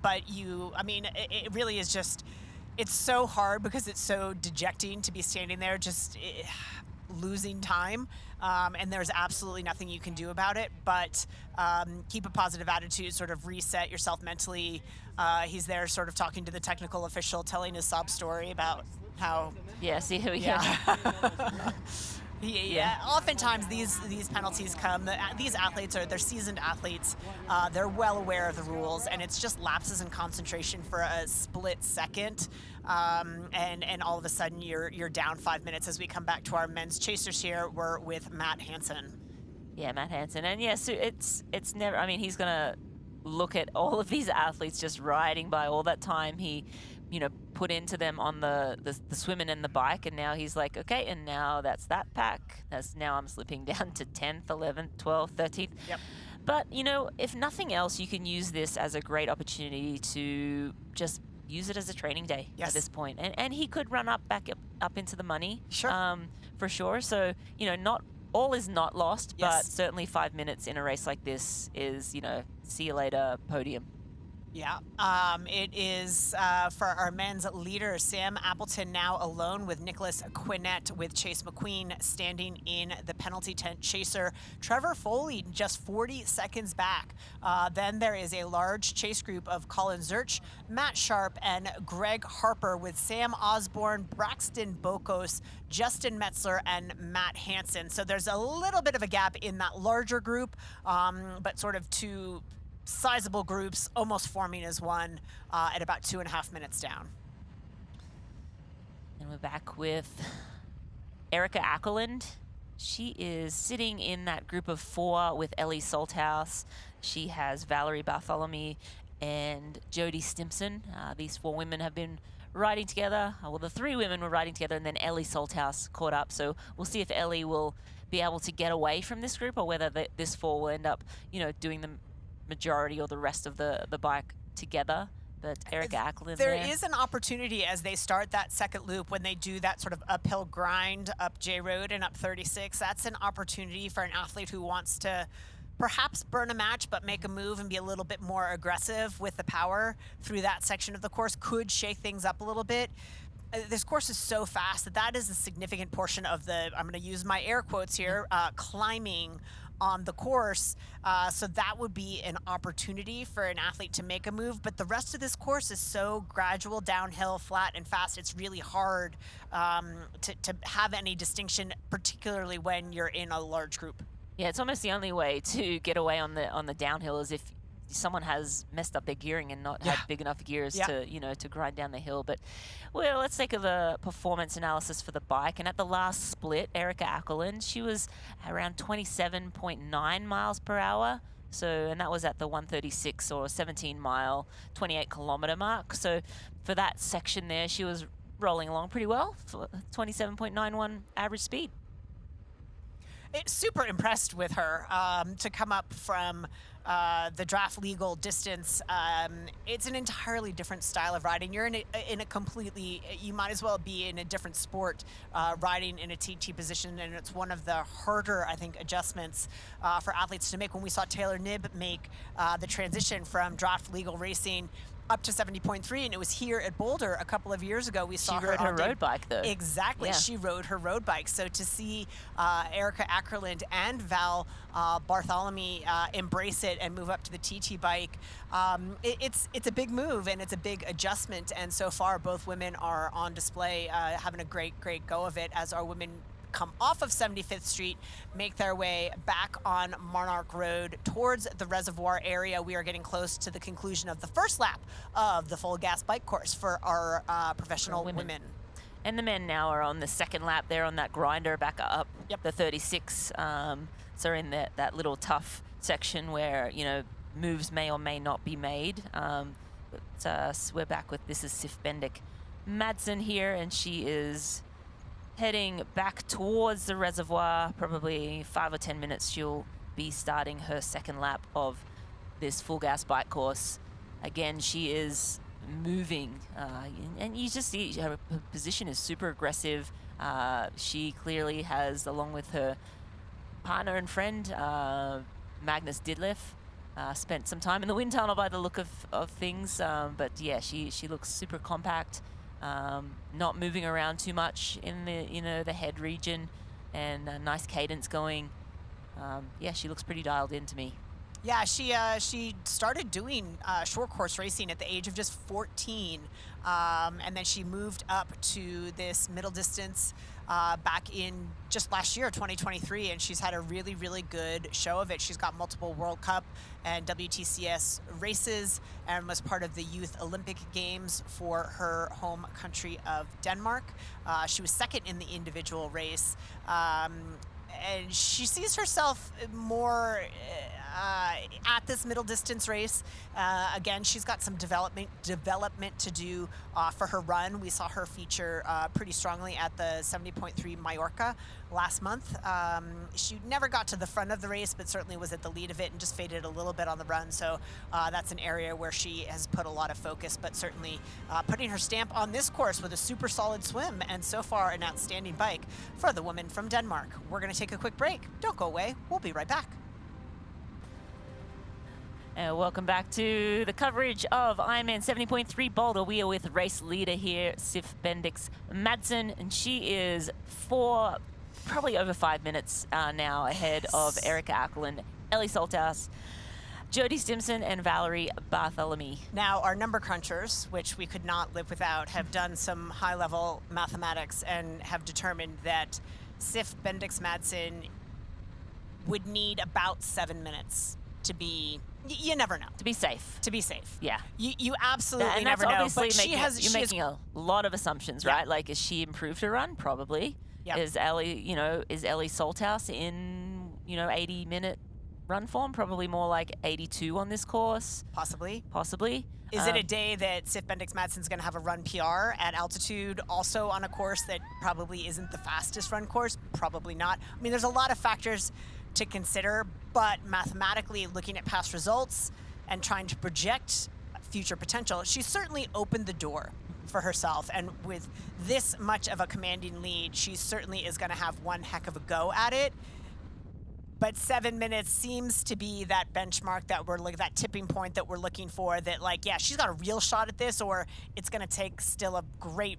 But it really is just, it's so hard because it's so dejecting to be standing there just losing time. And there's absolutely nothing you can do about it, but keep a positive attitude, sort of reset yourself mentally. He's there sort of talking to the technical official, telling his sob story about how...
Yeah, see who he is.
Yeah. Oftentimes these penalties come. These athletes they're seasoned athletes. They're well aware of the rules, and it's just lapses in concentration for a split second, and all of a sudden you're down 5 minutes. As we come back to our men's chasers here, we're with Matt Hansen.
Yeah, Matt Hansen, and yeah, so it's never. I mean, he's gonna look at all of these athletes just riding by all that time he put into them on the swimming and the bike, and now he's like, okay, and now that's that pack. Now I'm slipping down to 10th, 11th, 12th, 13th.
Yep.
But, if nothing else, you can use this as a great opportunity to just use it as a training day at this point. And he could run back up into the money.
Sure.
For sure. So, not all is not lost,
Yes.
but certainly 5 minutes in a race like this is, see you later podium.
Yeah, it is for our men's leader, Sam Appleton, now alone with Nicholas Quinnett, with Chase McQueen standing in the penalty tent chaser. Trevor Foley just 40 seconds back. Then there is a large chase group of Colin Zurch, Matt Sharp, and Greg Harper, with Sam Osborne, Braxton Bokos, Justin Metzler, and Matt Hansen. So there's a little bit of a gap in that larger group, but sort of two sizable groups almost forming as one at about 2.5 minutes down.
And we're back with Erica Ackerland. She is sitting in that group of 4 with Ellie Salthouse. She has Valerie Bartholomew and Jodie Stimpson. These 4 women have been riding together. Well, the 3 women were riding together, and then Ellie Salthouse caught up. So we'll see if Ellie will be able to get away from this group, or whether this 4 will end up, doing the majority or the rest of the bike together. But Erica Ackland
There is an opportunity as they start that second loop when they do that sort of uphill grind up J Road and up 36. That's an opportunity for an athlete who wants to perhaps burn a match but make a move and be a little bit more aggressive with the power through that section of the course. Could shake things up a little bit. This course is so fast that is a significant portion of the, I'm going to use my air quotes here, climbing on the course. So that would be an opportunity for an athlete to make a move. But the rest of this course is so gradual, downhill, flat, and fast. It's really hard to have any distinction, particularly when you're in a large group.
Yeah, it's almost the only way to get away on the downhill is if someone has messed up their gearing and not had big enough gears to, to grind down the hill. But, well, let's take the performance analysis for the bike. And at the last split, Erica Ackland, she was around 27.9 miles per hour. So, and that was at the 136 or 17-mile, 28-kilometer mark. So for that section there, she was rolling along pretty well for 27.91 average speed.
Super impressed with her to come up from the draft legal distance. It's an entirely different style of riding. You're in a completely, you might as well be in a different sport riding in a TT position, and it's one of the harder, I think, adjustments for athletes to make. When we saw Taylor Knibb make the transition from draft legal racing up to 70.3, and it was here at Boulder a couple of years ago. We saw
her rode her road bike, though.
Exactly, she rode her road bike. So to see Erica Ackland and Val Bartholomew embrace it and move up to the TT bike, it's a big move and it's a big adjustment. And so far, both women are on display, having a great go of it as our women come off of 75th Street, make their way back on Monarch Road towards the reservoir area. We are getting close to the conclusion of the first lap of the full gas bike course for our professional women.
And the men now are on the second lap. They're on that grinder back up the 36. So in that little tough section where, moves may or may not be made. But we're back with, this is Sif Bendik Madsen here, and she is heading back towards the reservoir. Probably 5 or 10 minutes she'll be starting her second lap of this full gas bike course. Again, she is moving, and you just see her position is super aggressive. She clearly has, along with her partner and friend, Magnus Didleff, spent some time in the wind tunnel by the look of things. But yeah, she looks super compact. Not moving around too much in the the head region, and a nice cadence going. Yeah, she looks pretty dialed in to me.
Yeah, she started doing short course racing at the age of just 14, and then she moved up to this middle distance back in just last year, 2023, and she's had a really good show of it. She's got multiple World Cup and WTCS races and was part of the Youth Olympic Games for her home country of Denmark. She was second in the individual race, and she sees herself more at this middle distance race. Again, she's got some development to do for her run. We saw her feature pretty strongly at the 70.3 Mallorca last month. She never got to the front of the race, but certainly was at the lead of it and just faded a little bit on the run. So that's an area where she has put a lot of focus, but certainly putting her stamp on this course with a super solid swim, and so far an outstanding bike for the woman from Denmark. We're going to take a quick break. Don't go away. We'll be right back.
Welcome back to the coverage of Ironman 70.3 Boulder. We are with race leader here, Sif Bendik Madsen, and she is probably over 5 minutes now ahead of Erica Ackland, Ellie Salthouse, Jody Stimson, and Valerie Bartholomew.
Now, our number crunchers, which we could not live without, have done some high-level mathematics and have determined that Sif Bendik Madsen would need about 7 minutes to be, you never know.
To be safe.
To be safe.
Yeah.
You absolutely never
know.
But
You're making a lot of assumptions, right? Like, is she improved her run? Probably. Yep. Is Ellie Salthouse in, 80-minute run form? Probably more like 82 on this course.
Possibly.
Is
it a day that Sif Bendik Madsen's going to have a run PR at altitude, also on a course that probably isn't the fastest run course? Probably not. I mean, there's a lot of factors to consider, but mathematically, looking at past results and trying to project future potential. She's certainly opened the door for herself, and with this much of a commanding lead, she certainly is going to have one heck of a go at it. But 7 minutes seems to be that benchmark that we're looking, that tipping point that we're looking for, that like, yeah, she's got a real shot at this, or it's going to take still a great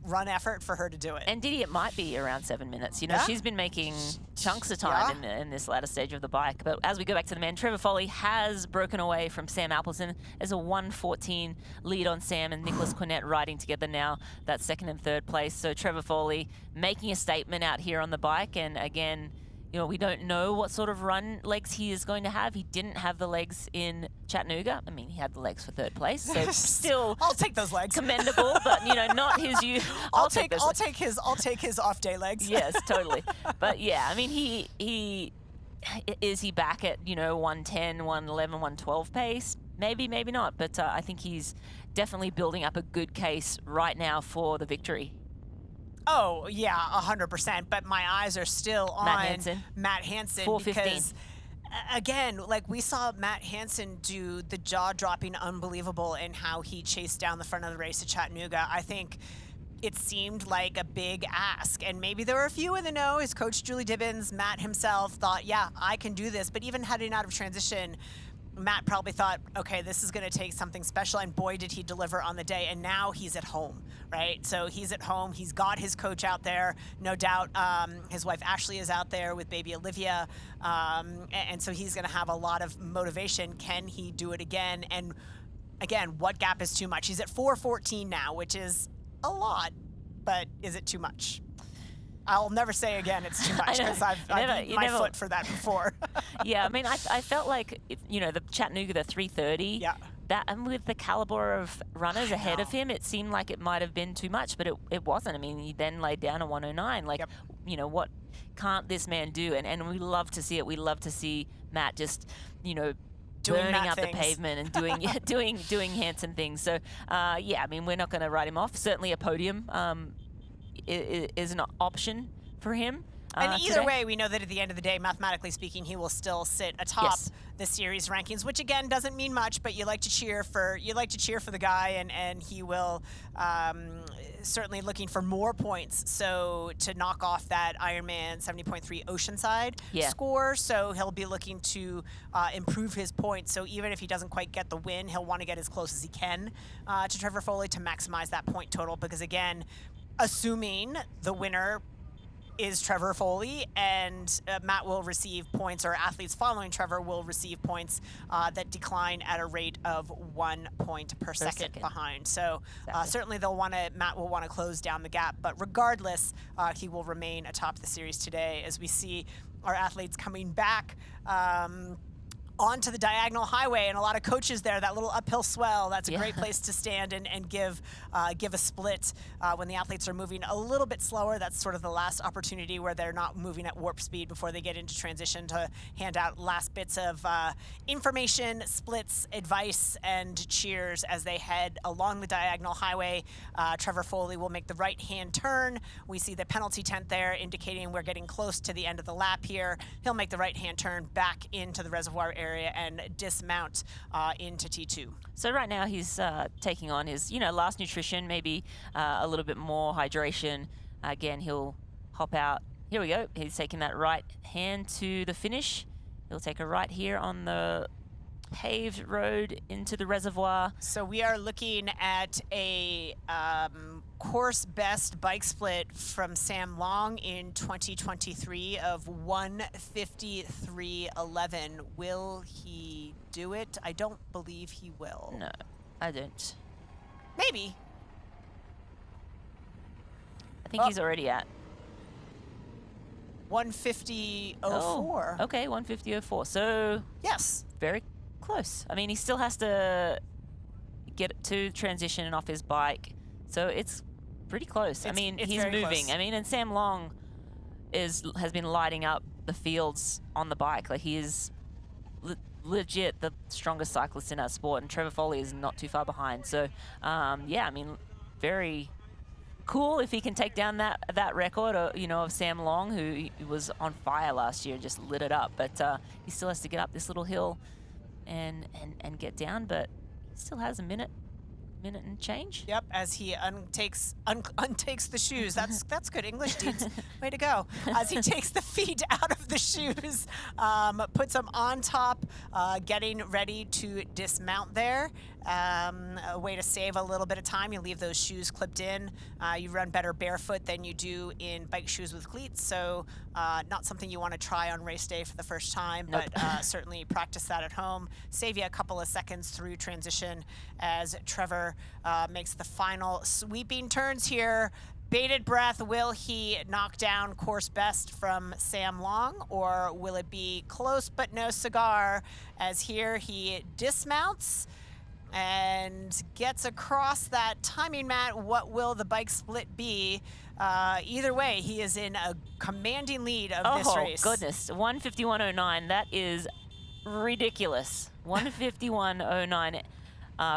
run effort for her to do it.
And Didi, it might be around 7 minutes. You know,
Yeah.
she's been making chunks of time in this latter stage of the bike. But as we go back to the men, Trevor Foley has broken away from Sam Appleton. There's a 1:14 lead on Sam and Nicholas Cornett riding together now, that second and third place. So Trevor Foley making a statement out here on the bike. And again, you know, we don't know what sort of run legs he is going to have. He didn't have the legs in Chattanooga. I mean, he had the legs for third place, so still
I'll take those legs.
commendable, but you know, not his.
I'll take his off day legs.
Yes, totally. But yeah, I mean, he is he back at, you know, 110, 111, 112 pace? Maybe, maybe not. But I think he's definitely building up a good case right now for the victory.
Oh, yeah, 100%. But my eyes are still on Matt Hansen
4:15.
because, again, like we saw Matt Hansen do the jaw-dropping unbelievable in how he chased down the front of the race at Chattanooga. I think it seemed like a big ask, and maybe there were a few in the know. His coach, Julie Dibbins, Matt himself thought, yeah, I can do this. But even heading out of transition, Matt probably thought, okay, this is going to take something special, and boy, did he deliver on the day. And now he's at home, right? So he's at home. He's got his coach out there, no doubt. His wife Ashley is out there with baby Olivia, and so he's going to have a lot of motivation. Can he do it again? And again, what gap is too much? He's at 4:14 now, which is a lot, but is it too much? I'll never say again it's too much, because I've beat my foot for that before.
Yeah, I mean, I felt like, you know, the Chattanooga, the 3:30,
yeah.
That, and with the caliber of runners ahead of him, it seemed like it might have been too much, but it wasn't. I mean, he then laid down a 109. Like, you know, what can't this man do? And we love to see it. We love to see Matt just, you know, burning up the pavement and doing Hansen things. So, yeah, I mean, we're not going to write him off. Certainly a podium is an option for him.
And either
today.
way, we know that at the end of the day, mathematically speaking, he will still sit atop the series rankings, which again doesn't mean much, but you like to cheer for the guy, and he will certainly looking for more points. So to knock off that Ironman 70.3 Oceanside score, so he'll be looking to improve his points. So even if he doesn't quite get the win, he'll want to get as close as he can to Trevor Foley to maximize that point total, because again, assuming the winner is Trevor Foley, and Matt will receive points, or athletes following Trevor will receive points that decline at a rate of 1 point per second behind. So certainly Matt will want to close down the gap, but regardless, he will remain atop the series today as we see our athletes coming back onto the diagonal highway, and a lot of coaches there. That little uphill swell, that's a great place to stand and give a split when the athletes are moving a little bit slower. That's sort of the last opportunity where they're not moving at warp speed before they get into transition, to hand out last bits of information, splits, advice, and cheers as they head along the diagonal highway. Trevor Foley will make the right-hand turn. We see the penalty tent there indicating we're getting close to the end of the lap here. He'll make the right-hand turn back into the reservoir area and dismount into T2.
So right now he's taking on his, you know, last nutrition, maybe a little bit more hydration. Again, he'll hop out. Here we go. He's taking that right hand to the finish. He'll take a right here on the paved road into the reservoir.
So we are looking at a course best bike split from Sam Long in 2023 of 1:53.11. Will he do it? I don't believe he will.
No, I don't.
Maybe.
I think he's already at
1:50.04.
Oh, okay, 1:50.04. So
yes,
very close. I mean, he still has to get to transition and off his bike, so it's pretty close. I mean, he's moving.
Close.
I mean, and Sam Long has been lighting up the fields on the bike. Like, he is legit the strongest cyclist in our sport, and Trevor Foley is not too far behind. So, yeah, I mean, very cool if he can take down that record, you know, of Sam Long, who was on fire last year and just lit it up. But he still has to get up this little hill and get down, but Still has a minute and change.
Yep, as he untakes the shoes. That's good English, Deeds. Way to go. As he takes the feet out of the shoes, puts them on top, getting ready to dismount there. A way to save a little bit of time. You leave those shoes clipped in. You run better barefoot than you do in bike shoes with cleats, so not something you want to try on race day for the first time,
Nope.
but certainly practice that at home. Save you a couple of seconds through transition as Trevor makes the final sweeping turns here. Bated breath, will he knock down course best from Sam Long, or will it be close but no cigar, as here he dismounts and gets across that timing mat? What will the bike split be? Either way, he is in a commanding lead of this race.
Oh, goodness. 151.09. That is ridiculous. 151.09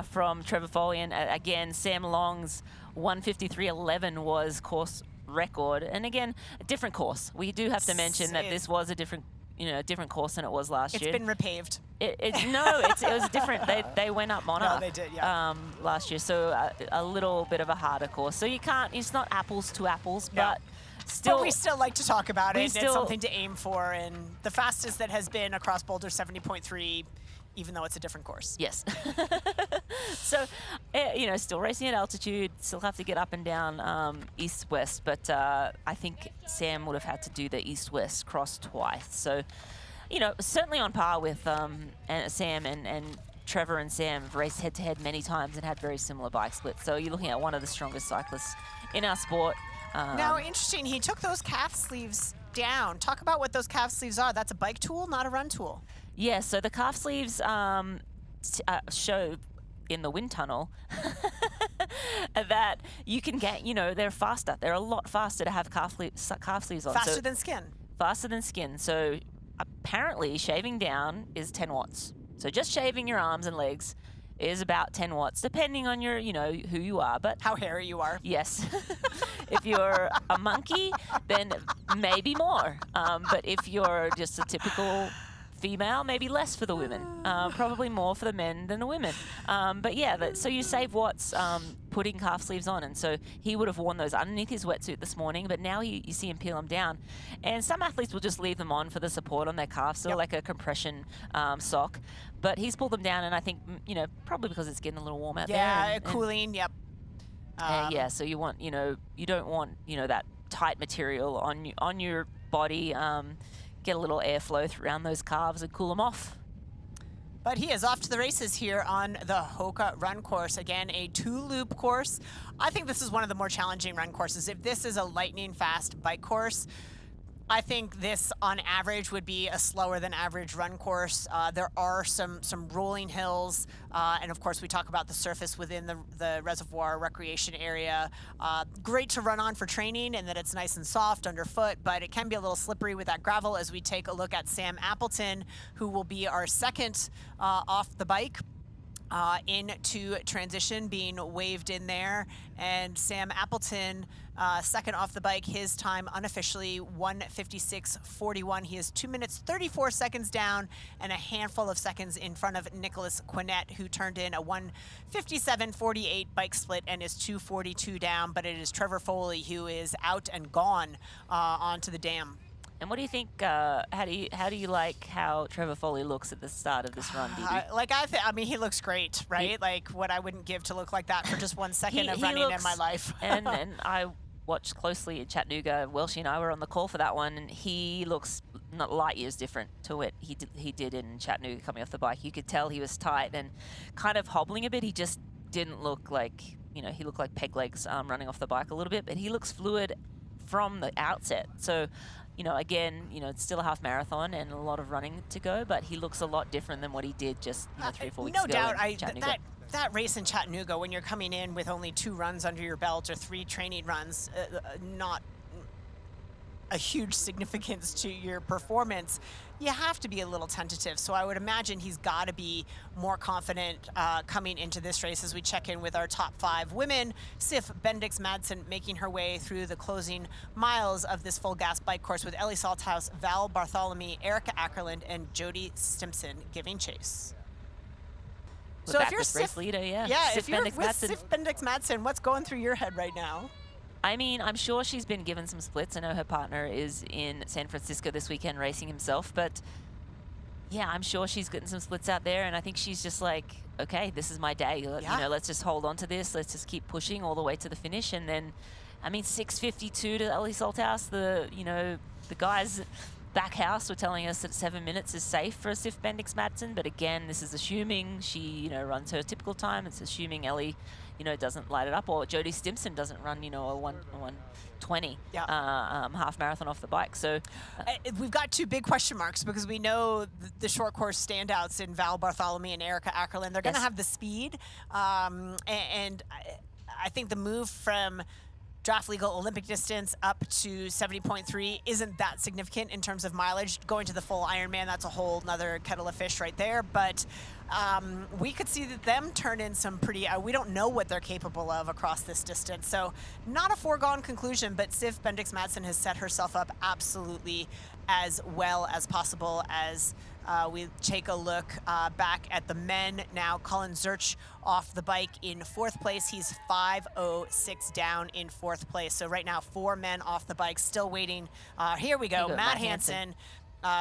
from Trevor Foley. And again, Sam Long's 153.11 was course record. And again, a different course. We do have to mention that this was a different course than it was last year.
It's been repaved.
It was different. They went up Mona.
No, they did, yeah.
Last year, so a little bit of a harder course. So you can't. It's not apples to apples,
No.
but still.
But we still like to talk about it. It's
still-
something to aim for, and the fastest that has been across Boulder 70.3, even though it's a different course.
Yes. So, still racing at altitude, still have to get up and down east-west, but I think Sam would have had to do the east-west cross twice. So, certainly on par with Sam and Trevor and Sam have raced head-to-head many times and had very similar bike splits. So you're looking at one of the strongest cyclists in our sport.
Now, interesting, he took those calf sleeves down. Talk about what those calf sleeves are. That's a bike tool, not a run tool.
Yeah, so the calf sleeves show in the wind tunnel that you can get, they're faster. They're a lot faster to have calf sleeves on.
Faster than skin.
Faster than skin. So apparently shaving down is 10 watts. So just shaving your arms and legs is about 10 watts, depending on your, who you are. But
How hairy you are.
yes. If you're a monkey, then maybe more. But if you're just a typical female, maybe less for the women. Probably more for the men than the women. But yeah, so you save watts putting calf sleeves on. And so he would have worn those underneath his wetsuit this morning, but now you see him peel them down. And some athletes will just leave them on for the support on their calves, so like a compression sock. But he's pulled them down, and I think, probably because it's getting a little warm out there.
Yeah, cooling, yep.
Yeah, so you want, you don't want, that tight material on your body. Get a little airflow around those calves and cool them off.
But he is off to the races here on the Hoka run course. Again, a 2-loop course. I think this is one of the more challenging run courses. If this is a lightning fast bike course, I think this on average would be a slower than average run course. There are some rolling hills, and of course we talk about the surface within the reservoir recreation area. Great to run on for training, and that it's nice and soft underfoot, but it can be a little slippery with that gravel. As we take a look at Sam Appleton, who will be our second off the bike. Into transition, being waved in there, and Sam Appleton second off the bike, his time unofficially 1:56.41. He is 2 minutes 34 seconds down and a handful of seconds in front of Nicholas Quinnett, who turned in a 1:57.48 bike split and is 2:42 down, but it is Trevor Foley who is out and gone onto the dam.
And what do you think? How do you like how Trevor Foley looks at the start of this run, DB?
I mean, he looks great, right? Like what I wouldn't give to look like that for just 1 second of running in my life.
and I watched closely in Chattanooga. Welshie and I were on the call for that one, and he looks not light years different to what he did in Chattanooga coming off the bike. You could tell he was tight and kind of hobbling a bit. He just didn't look like, he looked like peg legs running off the bike a little bit, but he looks fluid from the outset. So, again, it's still a half marathon and a lot of running to go, but he looks a lot different than what he did just 3 or 4 weeks ago.
No doubt. That race in Chattanooga, when you're coming in with only 2 runs under your belt or 3 training runs, not a huge significance to your performance, you have to be a little tentative. So I would imagine he's got to be more confident coming into this race as we check in with our top 5 women. Sif Bendix-Madsen making her way through the closing miles of this full gas bike course, with Ellie Salthouse, Val Bartholomew, Erica Ackerland, and Jody Stimson giving chase.
We're
So if
back
you're
with race leader,
if you're
Bendix
with
Madsen.
Sif Bendix Madsen, what's going through your head right now?
I mean, I'm sure she's been given some splits. I know her partner is in San Francisco this weekend racing himself, but yeah, I'm sure she's getting some splits out there, and I think she's just like, okay, this is my day. You know, let's just hold on to this. Let's just keep pushing all the way to the finish, and then, I mean, 6:52 to Ellie Salthouse. The guys back house were telling us that 7 minutes is safe for Sif Bendix Madsen, but again, this is assuming she, runs her typical time. It's assuming Ellie, doesn't light it up, or Jodie Stimson doesn't run, a 1:20 half marathon off the bike. So
we've got two big question marks because we know the short course standouts in Val Bartholomew and Erica Ackerland. They're going to have the speed, and I think the move from draft legal Olympic distance up to 70.3 isn't that significant in terms of mileage. Going to the full Ironman, that's a whole nother kettle of fish right there. But we could see them turn in some pretty, we don't know what they're capable of across this distance. So not a foregone conclusion, but Sif Bendix Madsen has set herself up absolutely as well as possible as we take a look back at the men now. Colin Zurch off the bike in 4th place. He's 5:06 down in 4th place. So right now, 4 men off the bike, still waiting. Here we go. Matt Hansen.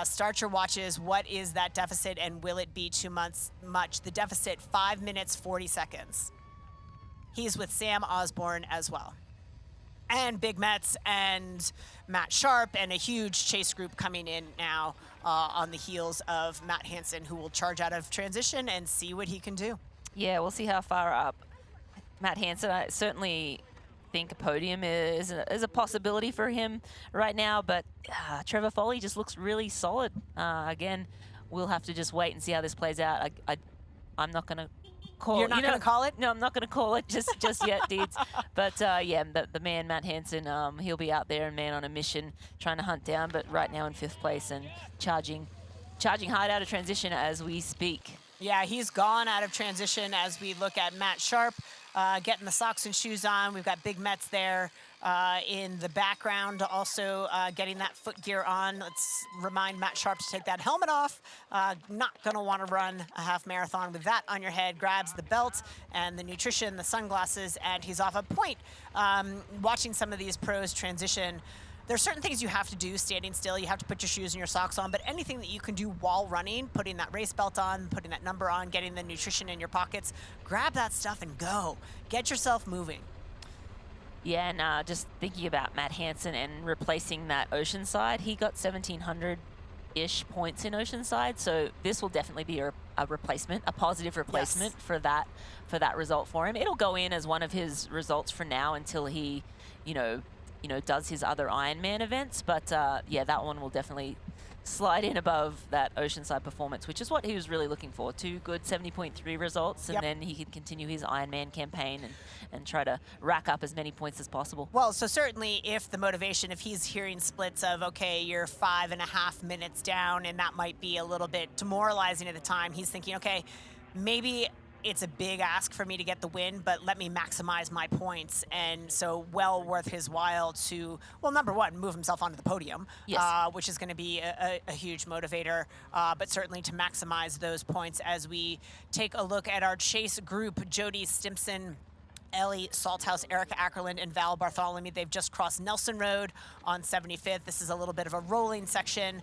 Start your watches. What is that deficit, and will it be too much? The deficit, 5 minutes, 40 seconds. He's with Sam Osborne as well. And Big Mets and Matt Sharp, and a huge chase group coming in now on the heels of Matt Hansen, who will charge out of transition and see what he can do.
Yeah, we'll see how far up Matt Hansen. I certainly think a podium is a possibility for him right now, but Trevor Foley just looks really solid. Again, we'll have to just wait and see how this plays out. I'm not going to call.
You're not going to call it?
No, I'm not going to call it just yet, Deeds. But yeah, the man, Matt Hansen, he'll be out there and man on a mission trying to hunt down, but right now in 5th place and charging hard out of transition as we speak.
Yeah, he's gone out of transition as we look at Matt Sharp getting the socks and shoes on. We've got Big Mets there in the background, also getting that foot gear on. Let's remind Matt Sharp to take that helmet off. Not going to want to run a half marathon with that on your head. Grabs the belt and the nutrition, the sunglasses, and he's off a point. Watching some of these pros transition, there's certain things you have to do standing still. You have to put your shoes and your socks on, but anything that you can do while running, putting that race belt on, putting that number on, getting the nutrition in your pockets, grab that stuff and go. Get yourself moving.
Yeah, and just thinking about Matt Hansen and replacing that Oceanside, he got 1,700-ish points in Oceanside, so this will definitely be a replacement, a positive replacement for that result for him. It'll go in as one of his results for now until he, does his other Ironman events, but yeah, that one will definitely slide in above that Oceanside performance, which is what he was really looking for. 2 good 70.3 results, and then he can continue his Ironman campaign and try to rack up as many points as possible.
Well, so certainly if the motivation, if he's hearing splits of, okay, you're 5.5 minutes down, and that might be a little bit demoralizing at the time, he's thinking, okay, maybe it's a big ask for me to get the win, but let me maximize my points. And so well worth his while to, well, number one, move himself onto the podium, which is going to be a huge motivator, but certainly to maximize those points as we take a look at our chase group. Jodie Stimson, Ellie Salthouse, Erica Ackerland, and Val Bartholomew. They've just crossed Nelson Road on 75th. This is a little bit of a rolling section.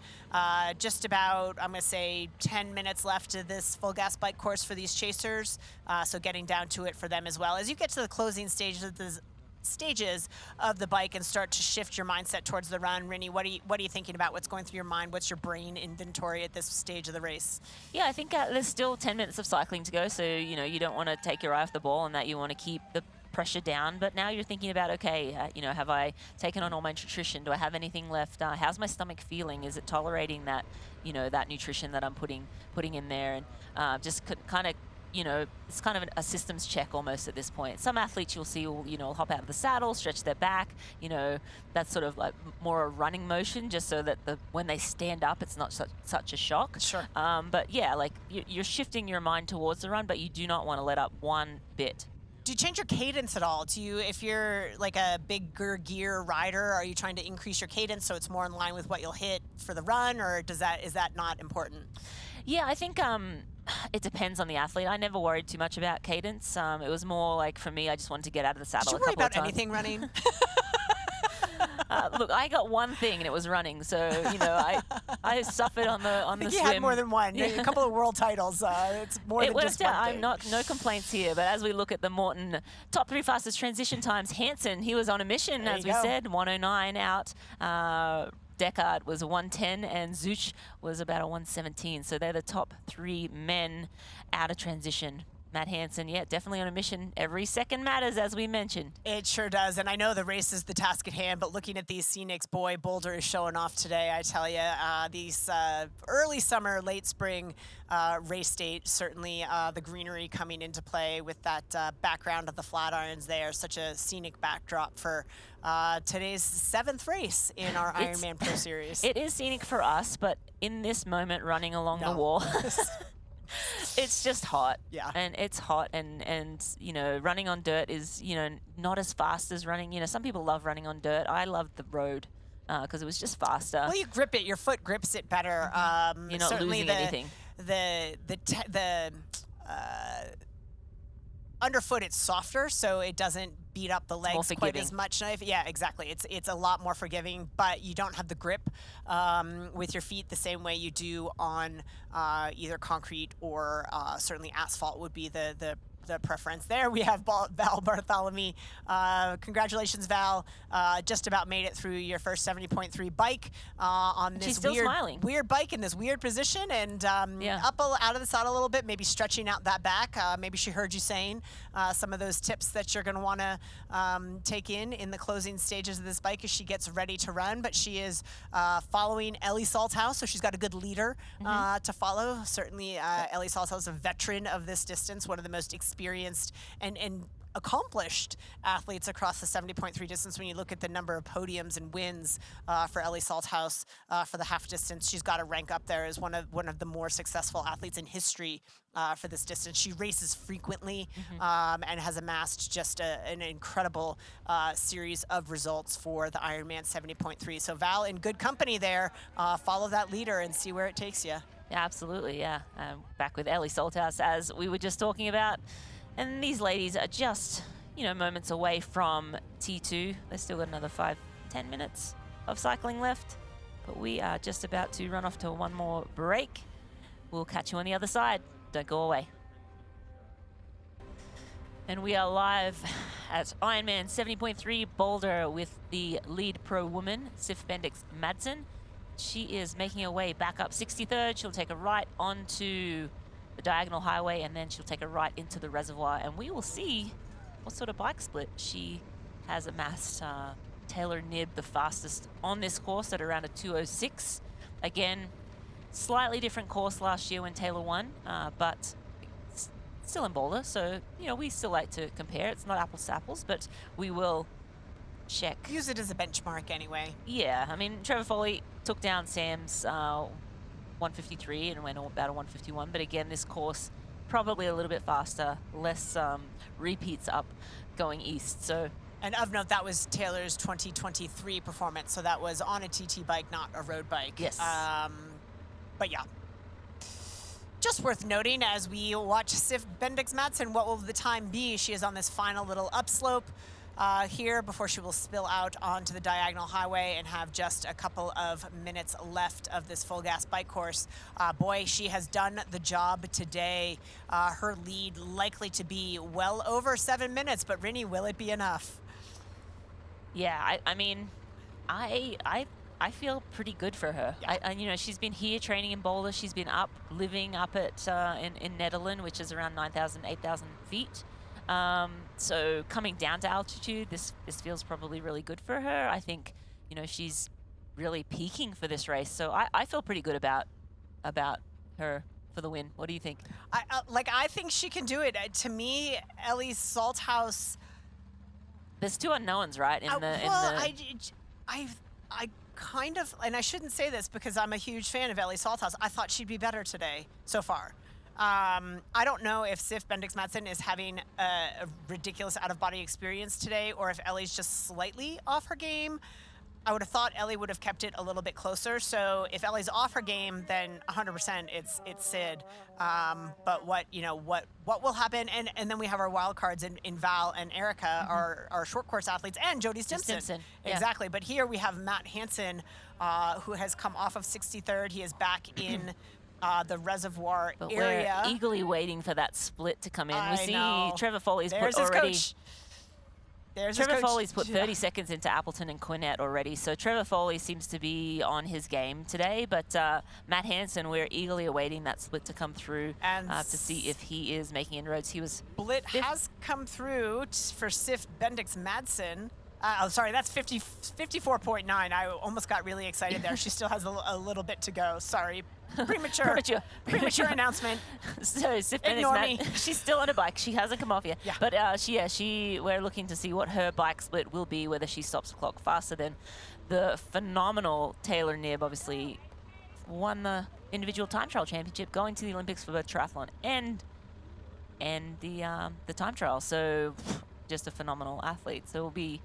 Just about, I'm going to say, 10 minutes left to this full gas bike course for these chasers. So getting down to it for them as well. As you get to the closing stages of the bike and start to shift your mindset towards the run, Rinny, what are you thinking about? What's going through your mind? What's your brain inventory at this stage of the race?
Yeah, I think there's still 10 minutes of cycling to go, so you don't want to take your eye off the ball, and that you want to keep the pressure down. But now you're thinking about, okay, have I taken on all my nutrition? Do I have anything left? How's my stomach feeling? Is it tolerating that that nutrition that I'm putting in there? And just kind of, it's kind of a systems check almost at this point. Some athletes you'll see will hop out of the saddle, stretch their back. That's sort of like more a running motion, just so that when they stand up, it's not such a shock.
Sure.
But yeah, like you're shifting your mind towards the run, but you do not want to let up one bit.
Do you change your cadence at all? If you're like a bigger gear rider, are you trying to increase your cadence so it's more in line with what you'll hit for the run, or is that not important?
Yeah, I think it depends on the athlete. I never worried too much about cadence. It was more like, for me, I just wanted to get out of the saddle
Did you
a
worry
couple of
about
times.
anything running?
Look, I got one thing, and it was running. So I suffered on the
I think
swim.
you had more than one. Yeah. A couple of world titles. It's more
It
than just
worked out.
one thing.
No complaints here. But as we look at the Morton top 3 fastest transition times, Hansen, he was on a mission,
There
as
you
we
go.
said, 109 out. Deckard was a 110, and Zuch was about a 117. So they're the top 3 men out of transition. Matt Hansen, yeah, definitely on a mission. Every second matters, as we mentioned.
It sure does, and I know the race is the task at hand, but looking at these scenics, boy, Boulder is showing off today, I tell you. These early summer, late spring race date, certainly the greenery coming into play with that background of the Flatirons there, such a scenic backdrop for today's 7th race in our Ironman Pro Series.
It is scenic for us, but in this moment, running along the
No.
wall, it's just hot.
Yeah.
And it's hot, and running on dirt is, not as fast as running. Some people love running on dirt. I loved the road because it was just faster.
Well, you grip it. Your foot grips it better.
You're not
certainly
losing
the,
anything.
The underfoot, it's softer, so it doesn't beat up the legs quite as
forgiving.
much. Yeah, exactly. It's a lot more forgiving, but you don't have the grip with your feet the same way you do on either concrete or certainly asphalt would be the preference there. We have Val Bartholomew. Congratulations, Val. Just about made it through your first 70.3 bike on
She's
this
still smiling.
weird bike in this weird position, and
Yeah.
out of the saddle a little bit, maybe stretching out that back. Maybe she heard you saying some of those tips that you're going to want to take in the closing stages of this bike as she gets ready to run. But she is following Ellie Salthouse, so she's got a good leader to follow. Certainly, Ellie Salthouse is a veteran of this distance, one of the most experienced and accomplished athletes across the 70.3 distance. When you look at the number of podiums and wins for Ellie Salthouse for the half distance, she's got to rank up there as one of the more successful athletes in history for this distance. She races frequently and has amassed just an incredible series of results for the Ironman 70.3. So Val, in good company there. Follow that leader and see where it takes you.
Yeah, absolutely, yeah. Back with Ellie Salthouse, as we were just talking about. And these ladies are just, moments away from T2. They've still got another 5-10 minutes of cycling left. But we are just about to run off to one more break. We'll catch you on the other side. Don't go away. And we are live at Ironman 70.3 Boulder with the lead pro woman, Sif Bendix Madsen. She is making her way back up 63rd. She'll take a right onto the diagonal highway, and then she'll take a right into the reservoir, and we will see what sort of bike split she has amassed. Taylor Nibb, the fastest on this course, at around a 2:06. Again, slightly different course last year when Taylor won, but still in Boulder, so we still like to compare. It's not apples to apples, but we will check.
Use it as a benchmark anyway.
Yeah, I mean, Trevor Foley took down Sam's 153 and went about a 151, but again, this course probably a little bit faster, less repeats up going east. So,
and of note, that was Taylor's 2023 performance, so that was on a TT bike, not a road bike.
Yes.
But yeah, just worth noting as we watch Sif Bendix Madsen, what will the time be? She is on this final little upslope here before she will spill out onto the diagonal highway and have just a couple of minutes left of this full gas bike course. Boy, she has done the job today. Her lead likely to be well over 7 minutes, but Rinny, will it be enough?
Yeah, I mean, I feel pretty good for her.
Yeah.
She's been here training in Boulder. She's been living up at in Nederland, which is around 9,000, 8,000 feet. So coming down to altitude, this feels probably really good for her. I think, she's really peaking for this race. So I feel pretty good about her for the win. What do you think?
I think she can do it. To me, Ellie Salthouse.
There's two unknowns, right?
I kind of, and I shouldn't say this because I'm a huge fan of Ellie Salthouse. I thought she'd be better today so far. I don't know if Sif Bendix Madsen is having a ridiculous out-of-body experience today or if Ellie's just slightly off her game. I would have thought Ellie would have kept it a little bit closer. So if Ellie's off her game, then 100% it's Sid. But what will happen? And then we have our wild cards in Val and Erica, our short course athletes, and Jody Stimson.
Yeah.
Exactly. But here we have Matt Hansen, who has come off of 63rd. He is back in the reservoir area.
We're eagerly waiting for that split to come in.
I
We see
know.
Trevor Foley's
There's
put
his
already.
coach. There's his
Trevor
coach.
Foley's put 30 seconds into Appleton and Quinnett already, so Trevor Foley seems to be on his game today, but Matt Hansen, we're eagerly awaiting that split to come through
And
to see if he is making inroads. He was
Split has come through for Sif Bendix Madsen. Oh, sorry, that's 54.9. I almost got really excited there. She still has a little bit to go. Sorry. Premature announcement.
So Sif
Ignore me.
she's still on a bike. She hasn't come off yet.
Yeah.
But we're looking to see what her bike split will be, whether she stops the clock faster than the phenomenal Taylor Knibb. Obviously won the individual time trial championship, going to the Olympics for both triathlon and the time trial. So just a phenomenal athlete. So it'll be,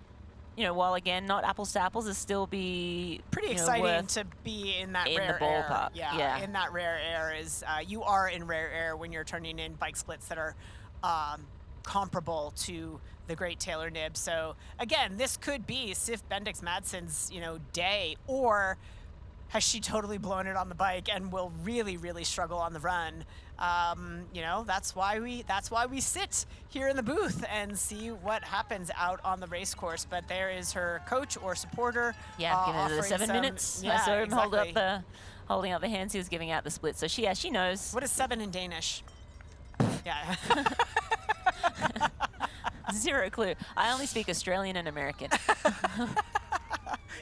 while again not apples to apples, it'll still be
pretty exciting to be in that
in
rare
the ballpark.
air. Yeah, in that rare air is you are in rare air when you're turning in bike splits that are comparable to the great Taylor Knibb. So again, this could be Sif Bendix Madsen's day, or has she totally blown it on the bike and will really, really struggle on the run? That's why we sit here in the booth and see what happens out on the race course. But there is her coach or supporter.
Yeah, giving her the 7 minutes. I saw him
exactly.
holding up the hands. He was giving out the split. So she knows.
What is 7 in Danish? Yeah.
Zero clue. I only speak Australian and American.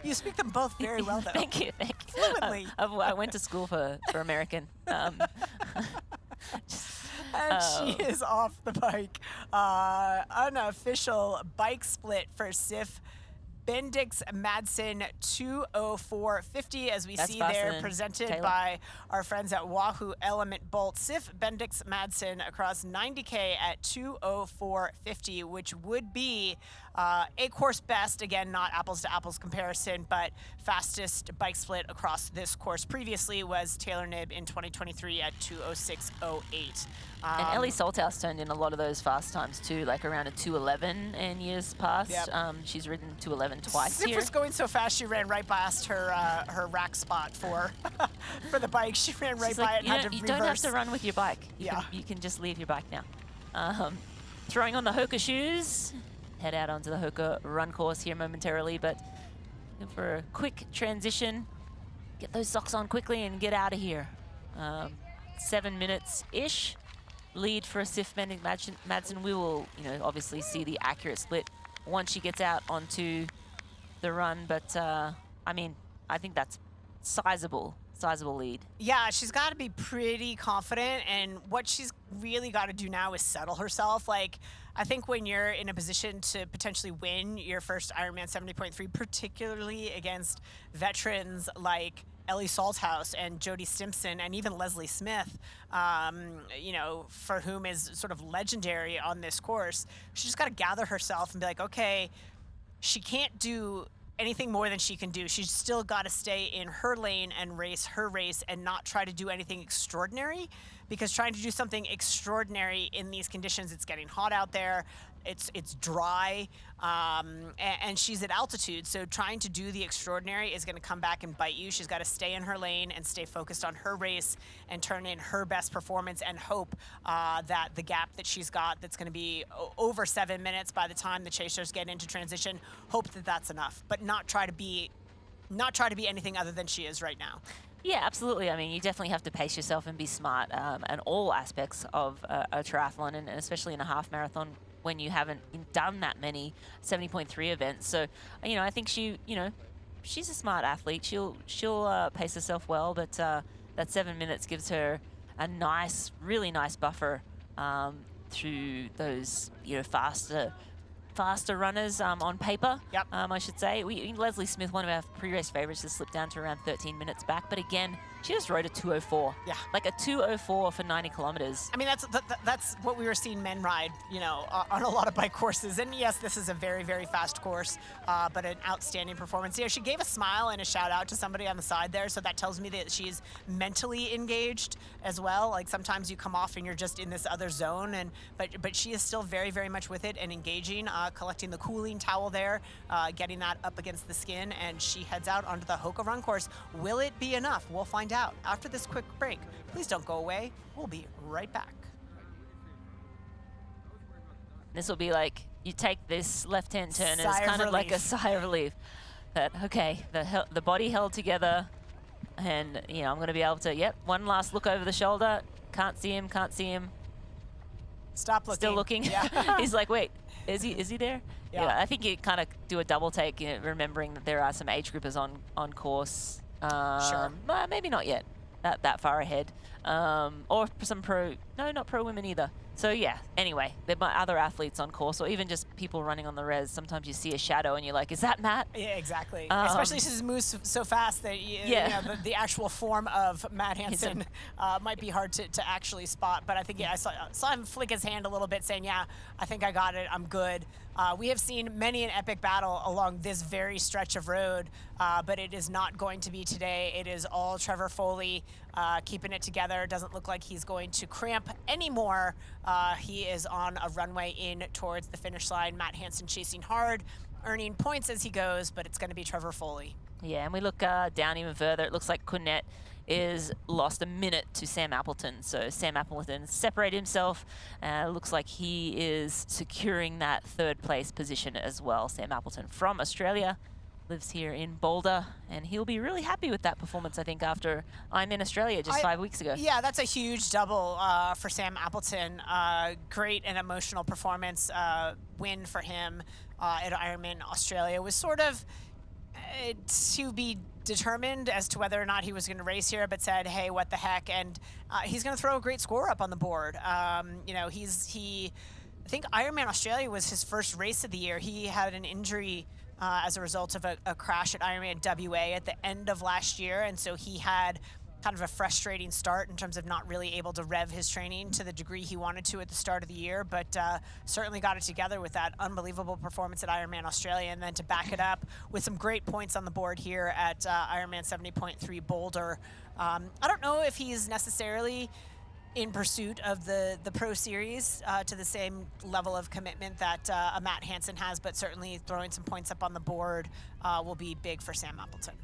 You speak them both very well, though.
Thank you.
Fluently.
I went to school for American.
And she is off the bike. Unofficial bike split for Sif Bendix Madsen 2:04.50, as we see there, presented
Taylor.
by our friends at Wahoo Element Bolt. Sif Bendix Madsen across 90K at 2:04.50, which would be a course best. Again, not apples to apples comparison, but fastest bike split across this course previously was Taylor Knibb in 2023 at 2:06.08.
And Ellie Salthouse turned in a lot of those fast times too, like around a 2:11 in years past.
Yep.
She's ridden 2:11 twice
Sif
here.
was going so fast, she ran right past her rack spot for the bike. She ran right
She's
by
like,
it and had to
you
reverse.
don't have to run with your bike.
Yeah.
You can just leave your bike now. Throwing on the Hoka shoes. Head out onto the Hoka run course here momentarily, but for a quick transition, get those socks on quickly and get out of here. 7 minutes-ish lead for Sif Bendix Madsen. We will, obviously see the accurate split once she gets out onto the run, but I think that's sizable lead.
Yeah, she's got to be pretty confident, and what she's really got to do now is settle herself. Like, I think when you're in a position to potentially win your first Ironman 70.3, particularly against veterans like Ellie Salthouse and Jody Stimson and even Leslie Smith, for whom is sort of legendary on this course, she's just got to gather herself and be like, okay, she can't do anything more than she can do. She's still got to stay in her lane and race her race and not try to do anything extraordinary, because trying to do something extraordinary in these conditions, it's getting hot out there, it's dry, and she's at altitude, so trying to do the extraordinary is going to come back and bite you. She's got to stay in her lane and stay focused on her race and turn in her best performance and hope that the gap that she's got, that's going to be over 7 minutes by the time the chasers get into transition, hope that that's enough, but not try to be anything other than she is right now.
Yeah, absolutely. I mean, you definitely have to pace yourself and be smart in all aspects of a triathlon, and especially in a half marathon when you haven't done that many 70.3 events. So, I think she's a smart athlete. She'll pace herself well, but that 7 minutes gives her a really nice buffer through those, faster runners on paper.
Yep.
I should say. Leslie Smith, one of our pre-race favorites, has slipped down to around 13 minutes back. But again, She just rode a 2:04.
Yeah.
Like a 2:04 for 90 kilometers.
I mean, that's what we were seeing men ride, you know, on a lot of bike courses. And yes, this is a very, very fast course, but an outstanding performance. You know, she gave a smile and a shout out to somebody on the side there, so that tells me that she's mentally engaged as well. Like sometimes you come off and you're just in this other zone, and but she is still very, very much with it and engaging, collecting the cooling towel there, getting that up against the skin, and she heads out onto the Hoka Run course. Will it be enough? We'll find out after this quick break. Please don't go away. We'll be right back.
This will be like, you take this left-hand turn and
Sigh
it's
of
kind of like a
relief.
sigh of relief. That, okay, the body held together, and, you know, I'm going to be able to, yep, one last look over the shoulder. Can't see him, can't see him.
Stop looking.
Still looking.
Yeah.
He's like, wait, is he there?
Yeah.
I think you kind of do a double take, you know, remembering that there are some age groupers on course.
Sure.
Maybe not yet, that far ahead. Or some not pro women either. So yeah, anyway, there might other athletes on course, or even just people running on the res. Sometimes you see a shadow and you're like, is that Matt?
Yeah, exactly. Especially since it moves so fast that you know, the actual form of Matt Hansen might be hard to actually spot. But I think, yeah, I saw him flick his hand a little bit saying, yeah, I think I got it, I'm good. We have seen many an epic battle along this very stretch of road, but it is not going to be today. It is all Trevor Foley keeping it together. Doesn't look like he's going to cramp anymore. He is on a runway in towards the finish line. Matt Hansen chasing hard, earning points as he goes, but it's going to be Trevor Foley.
Yeah, and we look down even further. It looks like Cornette is lost a minute to Sam Appleton. So Sam Appleton separated himself. Looks like he is securing that third place position as well. Sam Appleton from Australia, lives here in Boulder, and he'll be really happy with that performance, I think, after Ironman Australia just 5 weeks ago.
Yeah, that's a huge double for Sam Appleton. Great and emotional performance, win for him at Ironman Australia. It was sort of to be determined as to whether or not he was going to race here, but said, hey, what the heck, and he's going to throw a great score up on the board. You know, I think Ironman Australia was his first race of the year. He had an injury as a result of a crash at Ironman WA at the end of last year, and so he had kind of a frustrating start in terms of not really able to rev his training to the degree he wanted to at the start of the year, but certainly got it together with that unbelievable performance at Ironman Australia, and then to back it up with some great points on the board here at Ironman 70.3 Boulder. I don't know if he's necessarily in pursuit of the Pro Series to the same level of commitment that a Matt Hansen has, but certainly throwing some points up on the board will be big for Sam Appleton.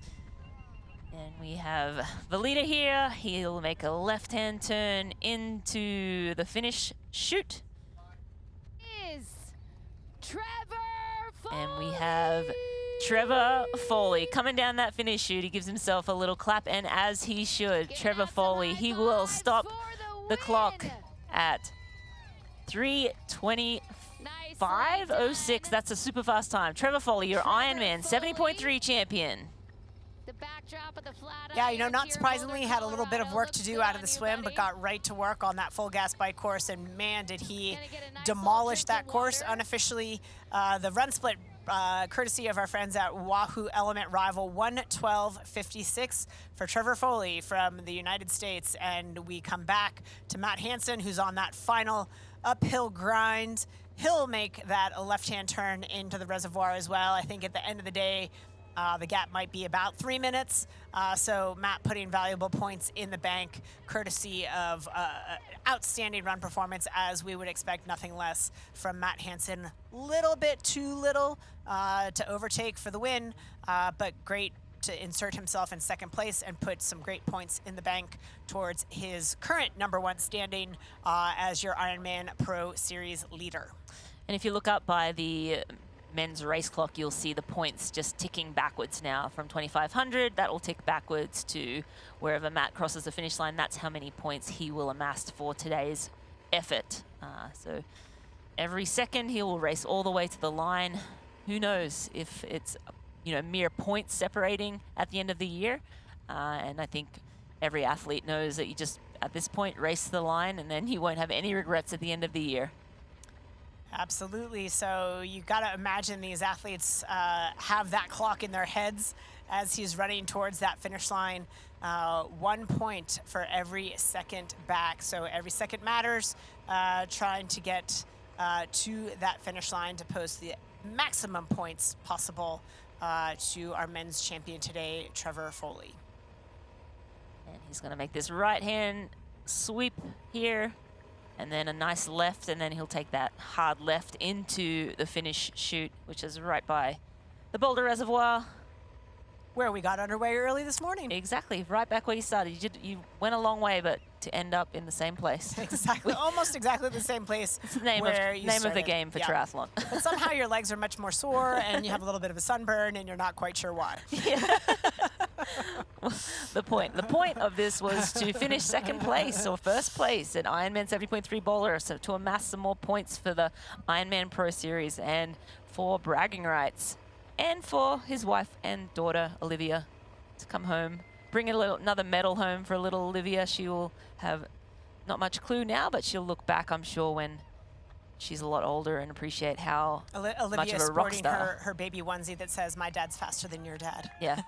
And we have the leader here. He'll make a left-hand turn into the finish chute.
Is Trevor Foley.
And we have Trevor Foley coming down that finish chute. He gives himself a little clap, and as he should, Trevor Foley, he will stop the clock at 3:25:06. That's a super fast time. Trevor Foley, your Ironman 70.3 champion.
The backdrop of the flat
Yeah, you know,
iron
not
here in
surprisingly,
Boulder,
had a little bit of
Colorado.
work to
Looks
do
good
out of
on
the
you,
swim, but
buddy.
got right to work on that full gas bike course, and man, did he
Gonna get a nice
demolish
little
that
drink of
course
water.
unofficially. The run split, courtesy of our friends at Wahoo Element Rival, 1:12:56 for Trevor Foley from the United States. And we come back to Matt Hansen, who's on that final uphill grind. He'll make that a left-hand turn into the reservoir as well. I think at the end of the day, the gap might be about 3 minutes. So Matt putting valuable points in the bank, courtesy of outstanding run performance, as we would expect nothing less from Matt Hansen. Little bit too little to overtake for the win, but great to insert himself in second place and put some great points in the bank towards his current #1 standing as your Ironman Pro Series leader.
And if you look up by the men's race clock, you'll see the points just ticking backwards now from 2,500. That will tick backwards to wherever Matt crosses the finish line. That's how many points he will amass for today's effort. So every second he will race all the way to the line. Who knows if it's, you know, mere points separating at the end of the year. And I think every athlete knows that you just, at this point, race to the line, and then you won't have any regrets at the end of the year.
Absolutely. So you got to imagine these athletes have that clock in their heads as he's running towards that finish line. 1 point for every second back. So every second matters, trying to get to that finish line to post the maximum points possible to our men's champion today, Trevor Foley.
And he's going to make this right-hand sweep here, and then a nice left, and then he'll take that hard left into the finish chute, which is right by the Boulder Reservoir.
Where we got underway early this morning.
Exactly, right back where you started. You went a long way, but to end up in the same place.
Exactly, almost exactly the same place.
It's the name of the game for triathlon.
But somehow your legs are much more sore, and you have a little bit of a sunburn, and you're not quite sure why.
Yeah. The point of this was to finish second place or first place at Ironman 70.3 Boulder, so to amass some more points for the Ironman Pro Series and for bragging rights, and for his wife and daughter Olivia to come home, bring another medal home for little Olivia. She will have not much clue now, but she'll look back, I'm sure, when she's a lot older and appreciate how much of a rock star.
Her baby onesie that says, "My dad's faster than your dad."
Yeah,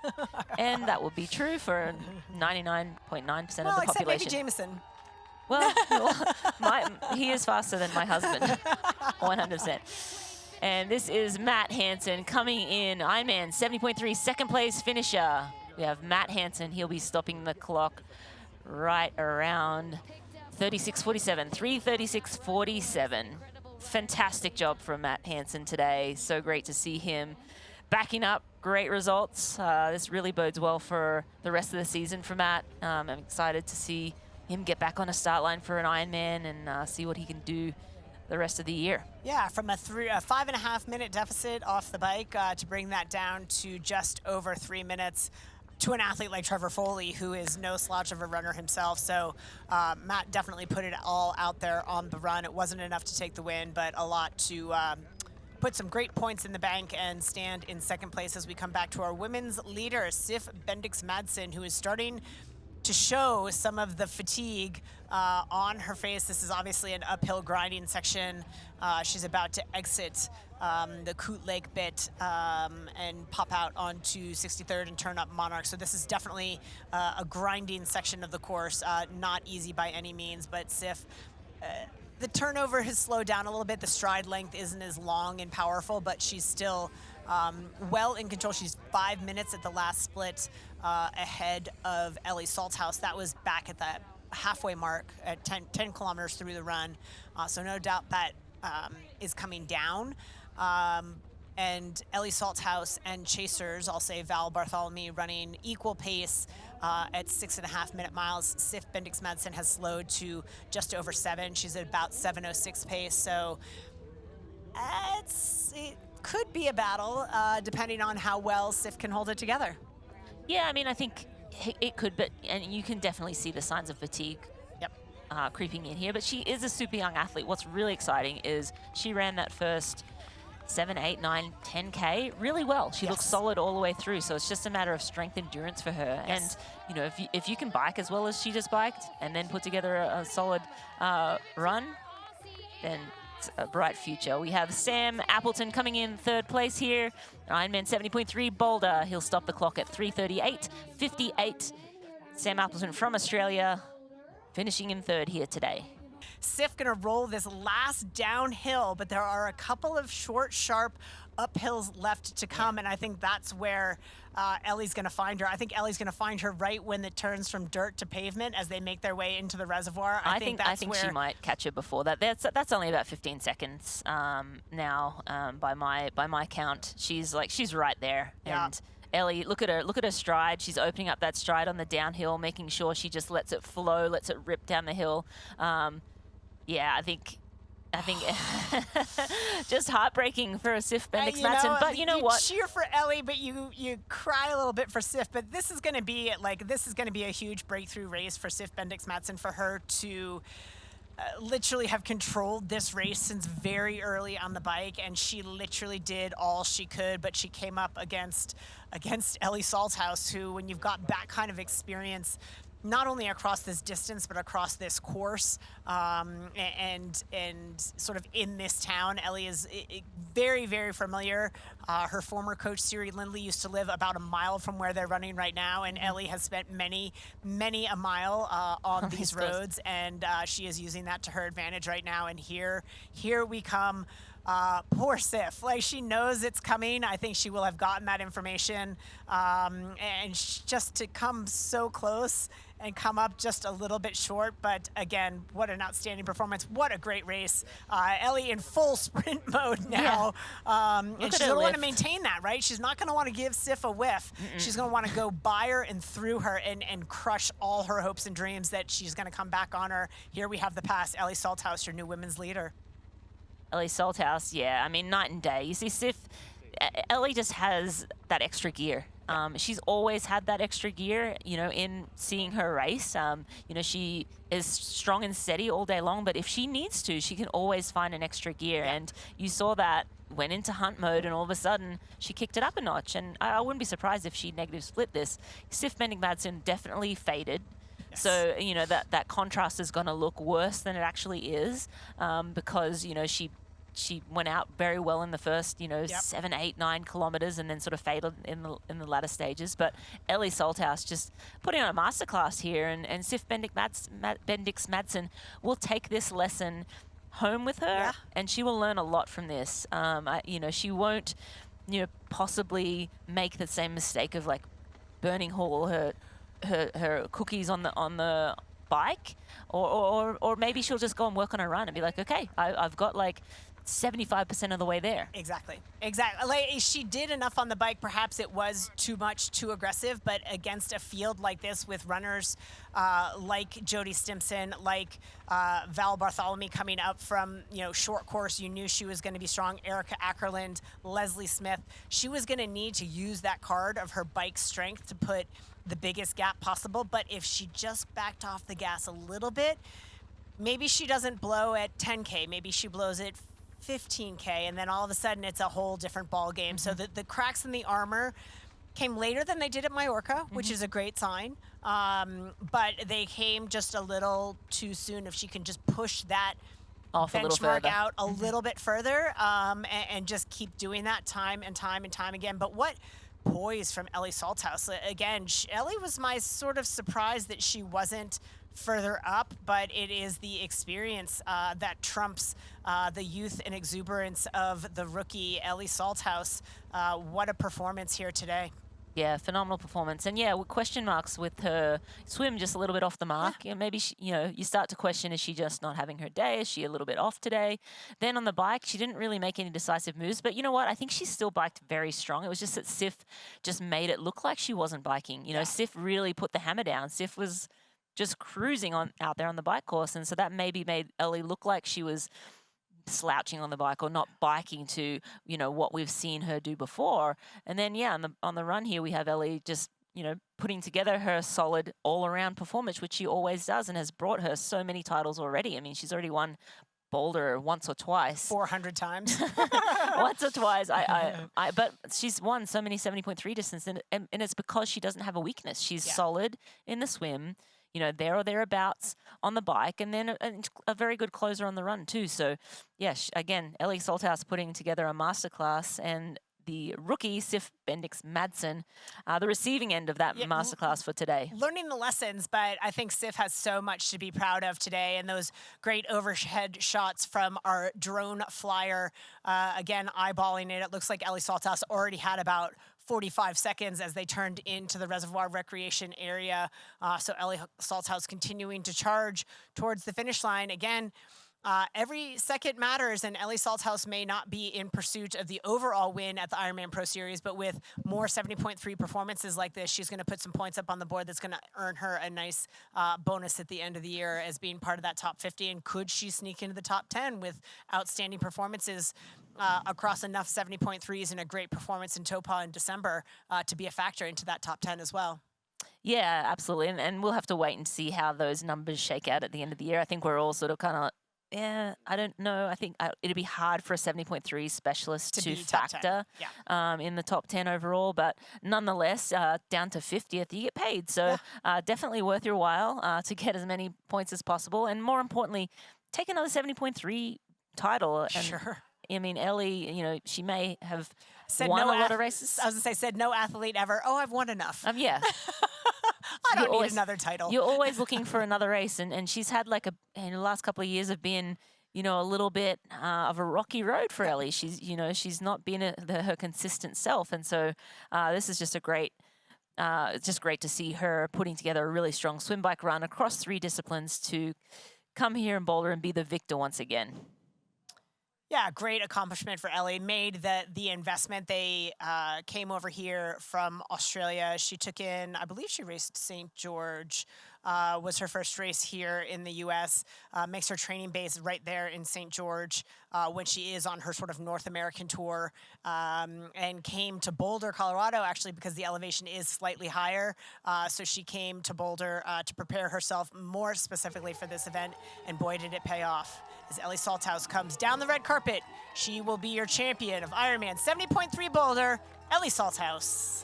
and that will be true for 99.9% of the
except
population.
maybe Jameson.
Well, he is faster than my husband, 100%. And this is Matt Hansen coming in, Ironman 70.3 second place finisher. We have Matt Hansen. He'll be stopping the clock right around 36:47, 3:36:47. Fantastic job from Matt Hansen today. So great to see him backing up great results. This really bodes well for the rest of the season for Matt. I'm excited to see him get back on a start line for an Ironman and see what he can do the rest of the year.
Yeah, from a 5.5 minute deficit off the bike to bring that down to just over 3 minutes to an athlete like Trevor Foley, who is no slouch of a runner himself. So Matt definitely put it all out there on the run. It wasn't enough to take the win, but a lot to put some great points in the bank and stand in second place as we come back to our women's leader, Sif Bendix-Madsen, who is starting to show some of the fatigue on her face. This is obviously an uphill grinding section. She's about to exit the Coot Lake bit and pop out onto 63rd and turn up Monarch. So this is definitely a grinding section of the course. Not easy by any means, but Sif, the turnover has slowed down a little bit. The stride length isn't as long and powerful, but she's still well in control. She's 5 minutes at the last split ahead of Ellie Salthouse. That was back at the halfway mark at 10 kilometers through the run. So no doubt that is coming down. And Ellie Salthouse and chasers, I'll say Val Bartholomew, running equal pace at 6.5 minute miles. Sif Bendix-Madsen has slowed to just over 7. She's at about 7:06 pace. So it could be a battle depending on how well Sif can hold it together.
Yeah, I mean, I think it could, and you can definitely see the signs of fatigue creeping in here. But she is a super young athlete. What's really exciting is she ran that first 7, 8, 9, 10K really well. She looks solid all the way through. So it's just a matter of strength endurance for her.
Yes.
And, you know, if you can bike as well as she just biked and then put together a solid run, then it's a bright future. We have Sam Appleton coming in third place here. Ironman 70.3 Boulder. He'll stop the clock at 3:38:58. Sam Appleton from Australia finishing in third here today.
Sif gonna roll this last downhill, but there are a couple of short, sharp uphills left to come, and I think that's where Ellie's gonna find her. I think Ellie's gonna find her right when it turns from dirt to pavement as they make their way into the reservoir. I think
she might catch her before that. That's only about 15 seconds now by my count. She's right there.
Yeah.
And Ellie, look at her stride. She's opening up that stride on the downhill, making sure she just lets it flow, lets it rip down the hill. Yeah, I think just heartbreaking for Sif Bendix-Madsen. But you know what?
Cheer for Ellie, but you cry a little bit for Sif. But this is going to be a huge breakthrough race for Sif Bendix-Madsen, for her to literally have controlled this race since very early on the bike, and she literally did all she could. But she came up against Ellie Salthouse, who, when you've got that kind of experience not only across this distance, but across this course, and sort of in this town. Ellie is very, very familiar. Her former coach, Siri Lindley, used to live about a mile from where they're running right now, and Ellie has spent many, many a mile on these roads, and she is using that to her advantage right now. And here we come. Poor Sif, like she knows it's coming. I think she will have gotten that information, and just to come so close and come up just a little bit short. But again, what an outstanding performance. What a great race. Ellie in full sprint mode now. And she's going to want to maintain that, right? She's not going to want to give Sif a whiff. She's going to want to go by her and through her and crush all her hopes and dreams that she's going to come back on her. Here we have the pass. Ellie Salthouse, your new women's leader.
Ellie Salthouse, yeah, I mean, night and day. You see, Sif, Ellie just has that extra gear. She's always had that extra gear, you know, in seeing her race. You know, she is strong and steady all day long, but if she needs to, she can always find an extra gear. And you saw that went into hunt mode, and all of a sudden she kicked it up a notch. And I wouldn't be surprised if she negative split this. Sif Bendick-Madsen definitely faded. So, you know, that contrast is going to look worse than it actually is, because, you know, she went out very well in the first, you know, 7, 8, 9 kilometers, and then sort of faded in the latter stages. But Ellie Salthouse just putting on a masterclass here, and Sif Bendick-Madsen will take this lesson home with her, and she will learn a lot from this. You know, she won't, you know, possibly make the same mistake of like burning all her cookies on the bike, or maybe she'll just go and work on a run and be like, okay, I've got like 75% of the way there.
Exactly. Like, she did enough on the bike. Perhaps it was too much, too aggressive, but against a field like this with runners like Jody Stimson, like Val Bartholomew coming up from, you know, short course, you knew she was going to be strong. Erica Ackerland, Leslie Smith, she was going to need to use that card of her bike strength to put the biggest gap possible. But if she just backed off the gas a little bit, maybe she doesn't blow at 10K, maybe she blows it 15K, and then all of a sudden it's a whole different ball game. So the cracks in the armor came later than they did at Majorca, which is a great sign. But they came just a little too soon. If she can just push that
off
benchmark out a little bit further, and just keep doing that time and time and time again. But what poise from Ellie Salthouse. Again, Ellie was my sort of surprise that she wasn't further up, but it is the experience that trumps the youth and exuberance of the rookie Ellie Salthouse. What a performance here today.
Yeah, phenomenal performance. And yeah, with question marks with her swim just a little bit off the mark. Yeah. You know, maybe she, you know, you start to question, is she just not having her day? Is she a little bit off today? Then on the bike, she didn't really make any decisive moves. But you know what? I think she still biked very strong. It was just that Sif just made it look like she wasn't biking. You know, Sif really put the hammer down. Sif was just cruising on out there on the bike course. And so that maybe made Ellie look like she was slouching on the bike or not biking to, you know, what we've seen her do before. And then, yeah, on the run here, we have Ellie just, you know, putting together her solid all-around performance, which she always does and has brought her so many titles already. I mean, she's already won Boulder once or twice.
400 times.
Once or twice. But she's won so many 70.3 distance, and it's because she doesn't have a weakness. She's solid in the swim, you know, there or thereabouts on the bike, and then a very good closer on the run too. So, yeah, again, Ellie Salthouse putting together a masterclass, and the rookie, Sif Bendick-Madsen, the receiving end of that masterclass for today.
Learning the lessons, but I think Sif has so much to be proud of today, and those great overhead shots from our drone flyer. Again, eyeballing it, it looks like Ellie Salthouse already had about 45 seconds as they turned into the reservoir recreation area. So Ellie Salthouse continuing to charge towards the finish line. Again, every second matters, and Ellie Salthouse may not be in pursuit of the overall win at the Ironman Pro Series, but with more 70.3 performances like this, she's going to put some points up on the board that's going to earn her a nice bonus at the end of the year as being part of that top 50. And could she sneak into the top 10 with outstanding performances across enough 70.3s and a great performance in Topa in December to be a factor into that top 10 as well?
Yeah, absolutely. And we'll have to wait and see how those numbers shake out at the end of the year. I think we're all sort of kind of yeah, I don't know. I think it'd be hard for a 70.3 specialist to
be top 10.
factor in the top 10 overall, but nonetheless, down to 50th, you get paid. So definitely worth your while to get as many points as possible. And more importantly, take another 70.3 title. And,
Sure.
I mean, Ellie, you know, she may have
Said
won
no
a lot of races.
I was going to say, said no athlete ever. Oh, I've won enough.
Yeah.
I don't need
always,
another title.
You're always looking for another race, and she's had like in the last couple of years have been, you know, a little bit of a rocky road for Ellie. She's, you know, she's not been her consistent self, and so this is just it's just great to see her putting together a really strong swim bike run across 3 disciplines to come here in Boulder and be the victor once again.
Yeah, great accomplishment for Ellie. Made the investment. They came over here from Australia. She took in, I believe she raced St. George, was her first race here in the U.S. Makes her training base right there in St. George when she is on her sort of North American tour, and came to Boulder, Colorado, actually, because the elevation is slightly higher. So she came to Boulder to prepare herself more specifically for this event, and boy, did it pay off. As Ellie Salthouse comes down the red carpet, she will be your champion of Ironman 70.3 Boulder, Ellie Salthouse.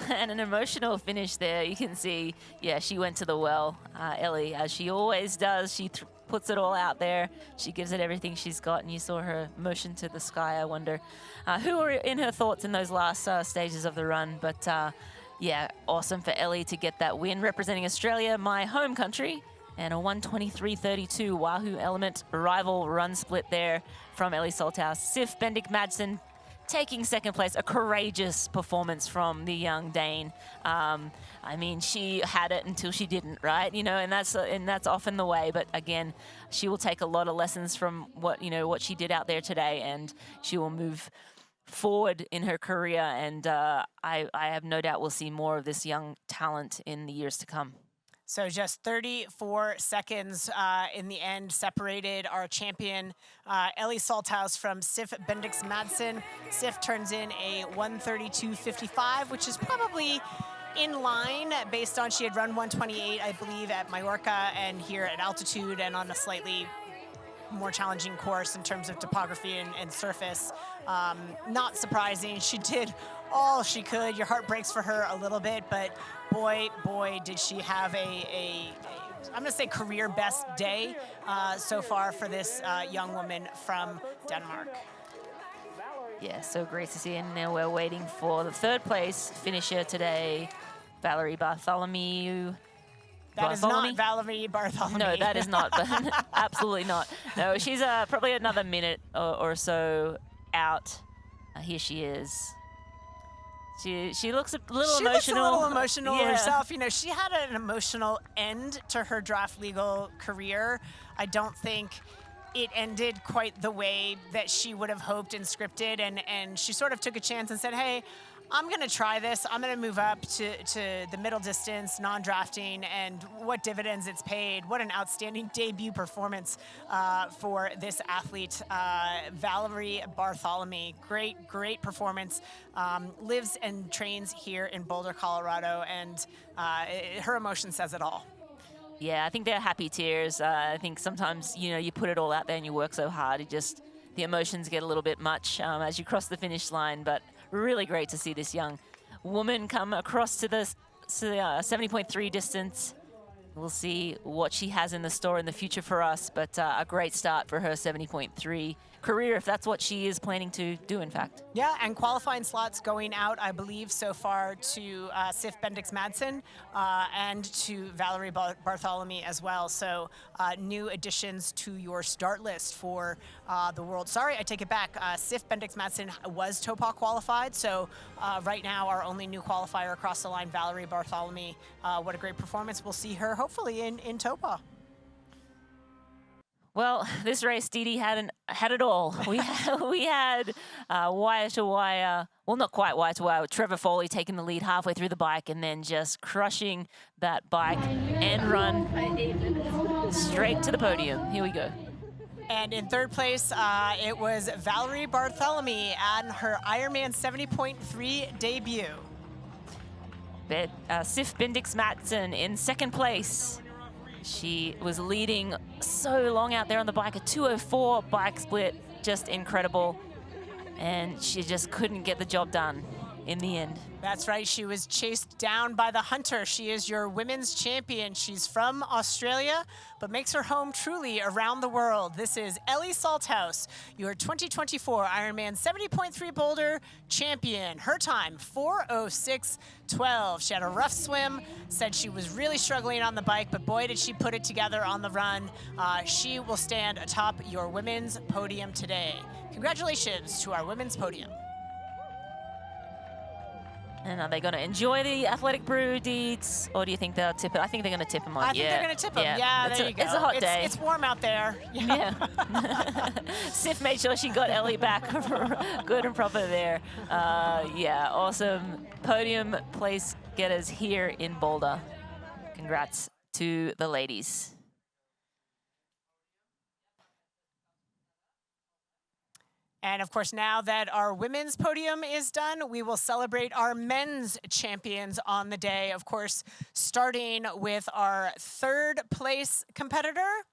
And an emotional finish there. You can see, yeah, she went to the well. Ellie, as she always does, she puts it all out there. She gives it everything she's got, and you saw her motion to the sky. I wonder who were in her thoughts in those last stages of the run. But yeah, awesome for Ellie to get that win, representing Australia, my home country. And a 1:23.32 Wahoo Element rival run split there from Ellie Salthouse. Sif Bendick-Madsen taking second place. A courageous performance from the young Dane. I mean, she had it until she didn't, right? You know, and that's often the way. But again, she will take a lot of lessons from what she did out there today, and she will move forward in her career. And I have no doubt we'll see more of this young talent in the years to come.
So just 34 seconds in the end separated our champion, Ellie Salthouse, from Sif Bendick-Madsen. Sif turns in a 1:32.55, which is probably in line based on she had run 1:28, I believe, at Mallorca and here at altitude and on a slightly more challenging course in terms of topography and surface. Not surprising. She did all she could. Your heart breaks for her a little bit, but boy, did she have I'm going to say career best day so far for this young woman from Denmark.
Yeah, so great to see. And now we're waiting for the 3rd place finisher today, Valerie Bartholomew.
That is not Valerie Bartholomew.
No, that is not. But absolutely not. No, she's probably another minute or so out. Here she is. She looks a little emotional.
She looks a little emotional
yeah.
herself. You know, she had an emotional end to her draft legal career. I don't think it ended quite the way that she would have hoped and scripted. And she sort of took a chance and said, hey, I'm going to try this. I'm going to move up to the middle distance, non-drafting, and what dividends it's paid. What an outstanding debut performance for this athlete, Valerie Bartholomew. Great performance. Lives and trains here in Boulder, Colorado, and her emotion says it all.
Yeah, I think they're happy tears. I think sometimes, you know, you put it all out there and you work so hard, the emotions get a little bit much as you cross the finish line, but really great to see this young woman come across to the 70.3 distance. We'll see what she has in the store in the future for us, but a great start for her 70.3 career, if that's what she is planning to do, in fact.
Yeah, and qualifying slots going out, I believe, so far to Sif Bendick-Madsen and to Valerie Bartholomew as well. So new additions to your start list for the world. Sorry, I take it back. Sif Bendick-Madsen was TOPA qualified, so right now our only new qualifier across the line, Valerie Bartholomew. What a great performance. We'll see her hopefully in TOPA.
Well, this race, Dee Dee had it all. We had wire to wire, well, not quite wire to wire, Trevor Foley taking the lead halfway through the bike and then just crushing that bike and run straight to the podium. Here we go.
And in 3rd place, it was Valerie Bartholomew on her Ironman 70.3 debut.
Sif Bendick-Madsen in 2nd place. She was leading so long out there on the bike, a 2:04 bike split, just incredible. And she just couldn't get the job done in the end.
That's right, she was chased down by the Hunter. She is your women's champion. She's from Australia, but makes her home truly around the world. This is Ellie Salthouse, your 2024 Ironman 70.3 Boulder champion. Her time, 4:06:12. She had a rough swim, said she was really struggling on the bike, but boy, did she put it together on the run. She will stand atop your women's podium today. Congratulations to our women's podium.
And are they going to enjoy the athletic brew deeds, or do you think they'll tip it? I think they're going to tip them on.
I think they're going to tip them. Yeah, there you go.
It's a hot day.
It's warm out there.
Yeah. Sif made sure she got Ellie back good and proper there. Yeah, awesome podium place getters here in Boulder. Congrats to the ladies.
And of course, now that our women's podium is done, we will celebrate our men's champions on the day. Of course, starting with our third place competitor.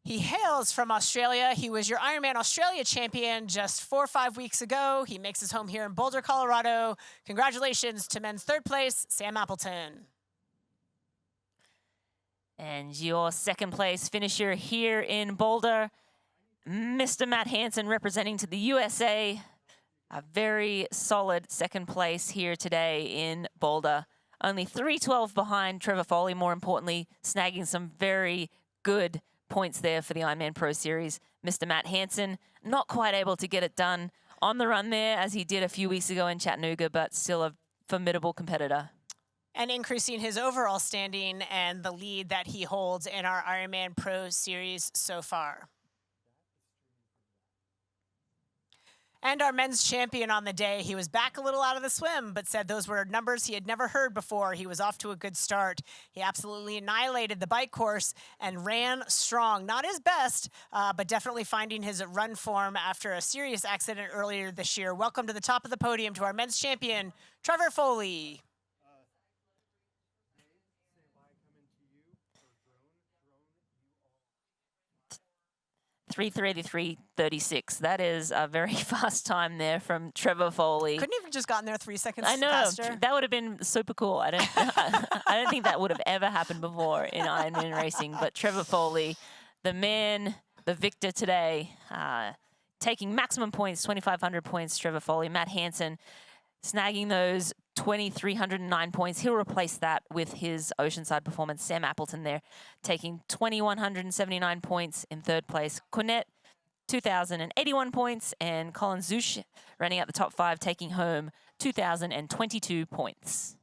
He hails from Australia. He was your Ironman Australia champion just 4 or 5 weeks ago. He makes his home here in Boulder, Colorado. Congratulations to men's third place, Sam Appleton.
And your second place finisher here in Boulder, Mr. Matt Hansen, representing to the USA. A very solid second place here today in Boulder. Only 3:12 behind Trevor Foley, more importantly, snagging some very good points there for the Ironman Pro Series. Mr. Matt Hansen, not quite able to get it done on the run there as he did a few weeks ago in Chattanooga, but still a formidable competitor.
And increasing his overall standing and the lead that he holds in our Ironman Pro Series so far. And our men's champion on the day, he was back a little out of the swim, but said those were numbers he had never heard before. He was off to a good start. He absolutely annihilated the bike course and ran strong. Not his best, but definitely finding his run form after a serious accident earlier this year. Welcome to the top of the podium to our men's champion, Trevor Foley.
3:33:36. That is a very fast time there from Trevor Foley.
Couldn't even just gotten there 3 seconds
I know,
faster.
that would have been super cool. I don't think that would have ever happened before in Ironman racing. But Trevor Foley, the man, the victor today, taking maximum points, 2,500 points. Trevor Foley, Matt Hansen, snagging those 2,309 points. He'll replace that with his Oceanside performance. Sam Appleton there taking 2,179 points in third place. Cornette, 2,081 points. And Colin Zusch running out the top 5, taking home 2,022 points.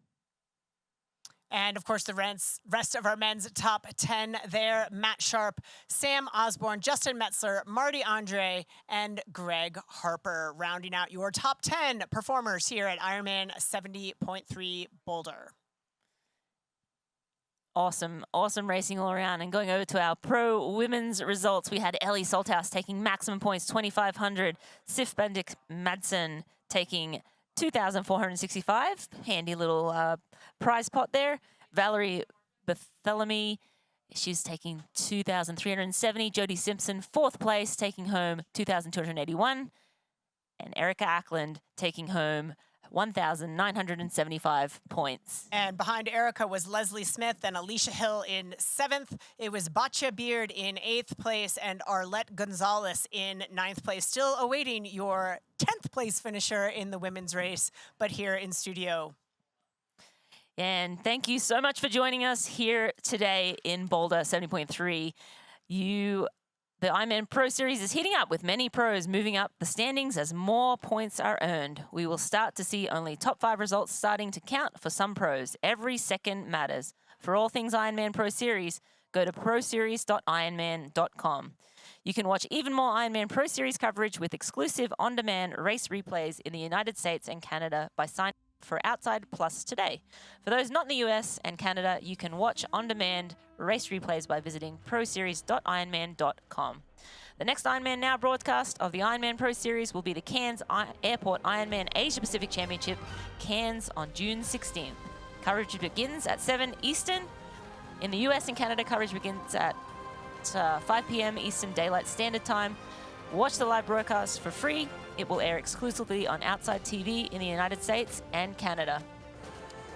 And of course, the rest of our men's top 10 there: Matt Sharp, Sam Osborne, Justin Metzler, Marty Andre, and Greg Harper, rounding out your top 10 performers here at Ironman 70.3 Boulder.
Awesome, awesome racing all around. And going over to our pro women's results, we had Ellie Salthouse taking maximum points, 2,500. Sif Bendik Madsen taking 2,465. Handy little prize pot there. Valerie Bartholomew, she's taking 2,370. Jodie Simpson, fourth place, taking home 2,281. And Erica Ackland taking home 1,975 points.
And behind Erica was Leslie Smith and Alicia Hill in 7th. It was Batya Beard in 8th place and Arlette Gonzalez in 9th place. Still awaiting your 10th place finisher in the women's race, but here in studio.
And thank you so much for joining us here today in Boulder 70.3. The Ironman Pro Series is heating up with many pros moving up the standings as more points are earned. We will start to see only top 5 results starting to count for some pros. Every second matters. For all things Ironman Pro Series, go to proseries.ironman.com. You can watch even more Ironman Pro Series coverage with exclusive on-demand race replays in the United States and Canada by signing up for Outside Plus today. For those not in the US and Canada, you can watch on-demand race replays by visiting proseries.ironman.com. The next Ironman Now broadcast of the Ironman Pro Series will be the Cairns Airport Ironman Asia Pacific Championship, Cairns on June 16th. Coverage begins at 7 Eastern In the US and Canada, coverage begins at 5 p.m. Eastern Daylight Standard Time. Watch the live broadcast for free. It will air exclusively on Outside TV in the United States and Canada.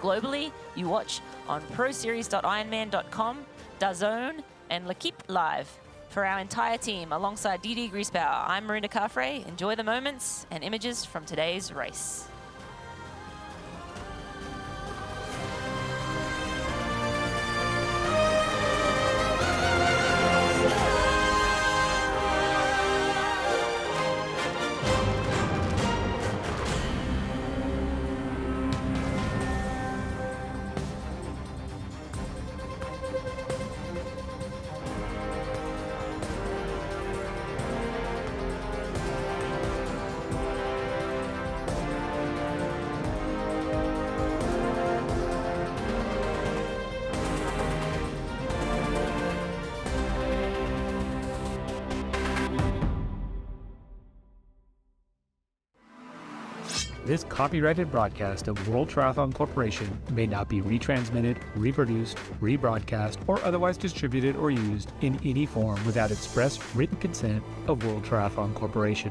Globally, you watch on proseries.ironman.com, DAZN, and L'Equipe Live. For our entire team, alongside DD Griesbauer, I'm Marina Carfrey. Enjoy the moments and images from today's race.
This copyrighted broadcast of World Triathlon Corporation may not be retransmitted, reproduced, rebroadcast, or otherwise distributed or used in any form without express written consent of World Triathlon Corporation.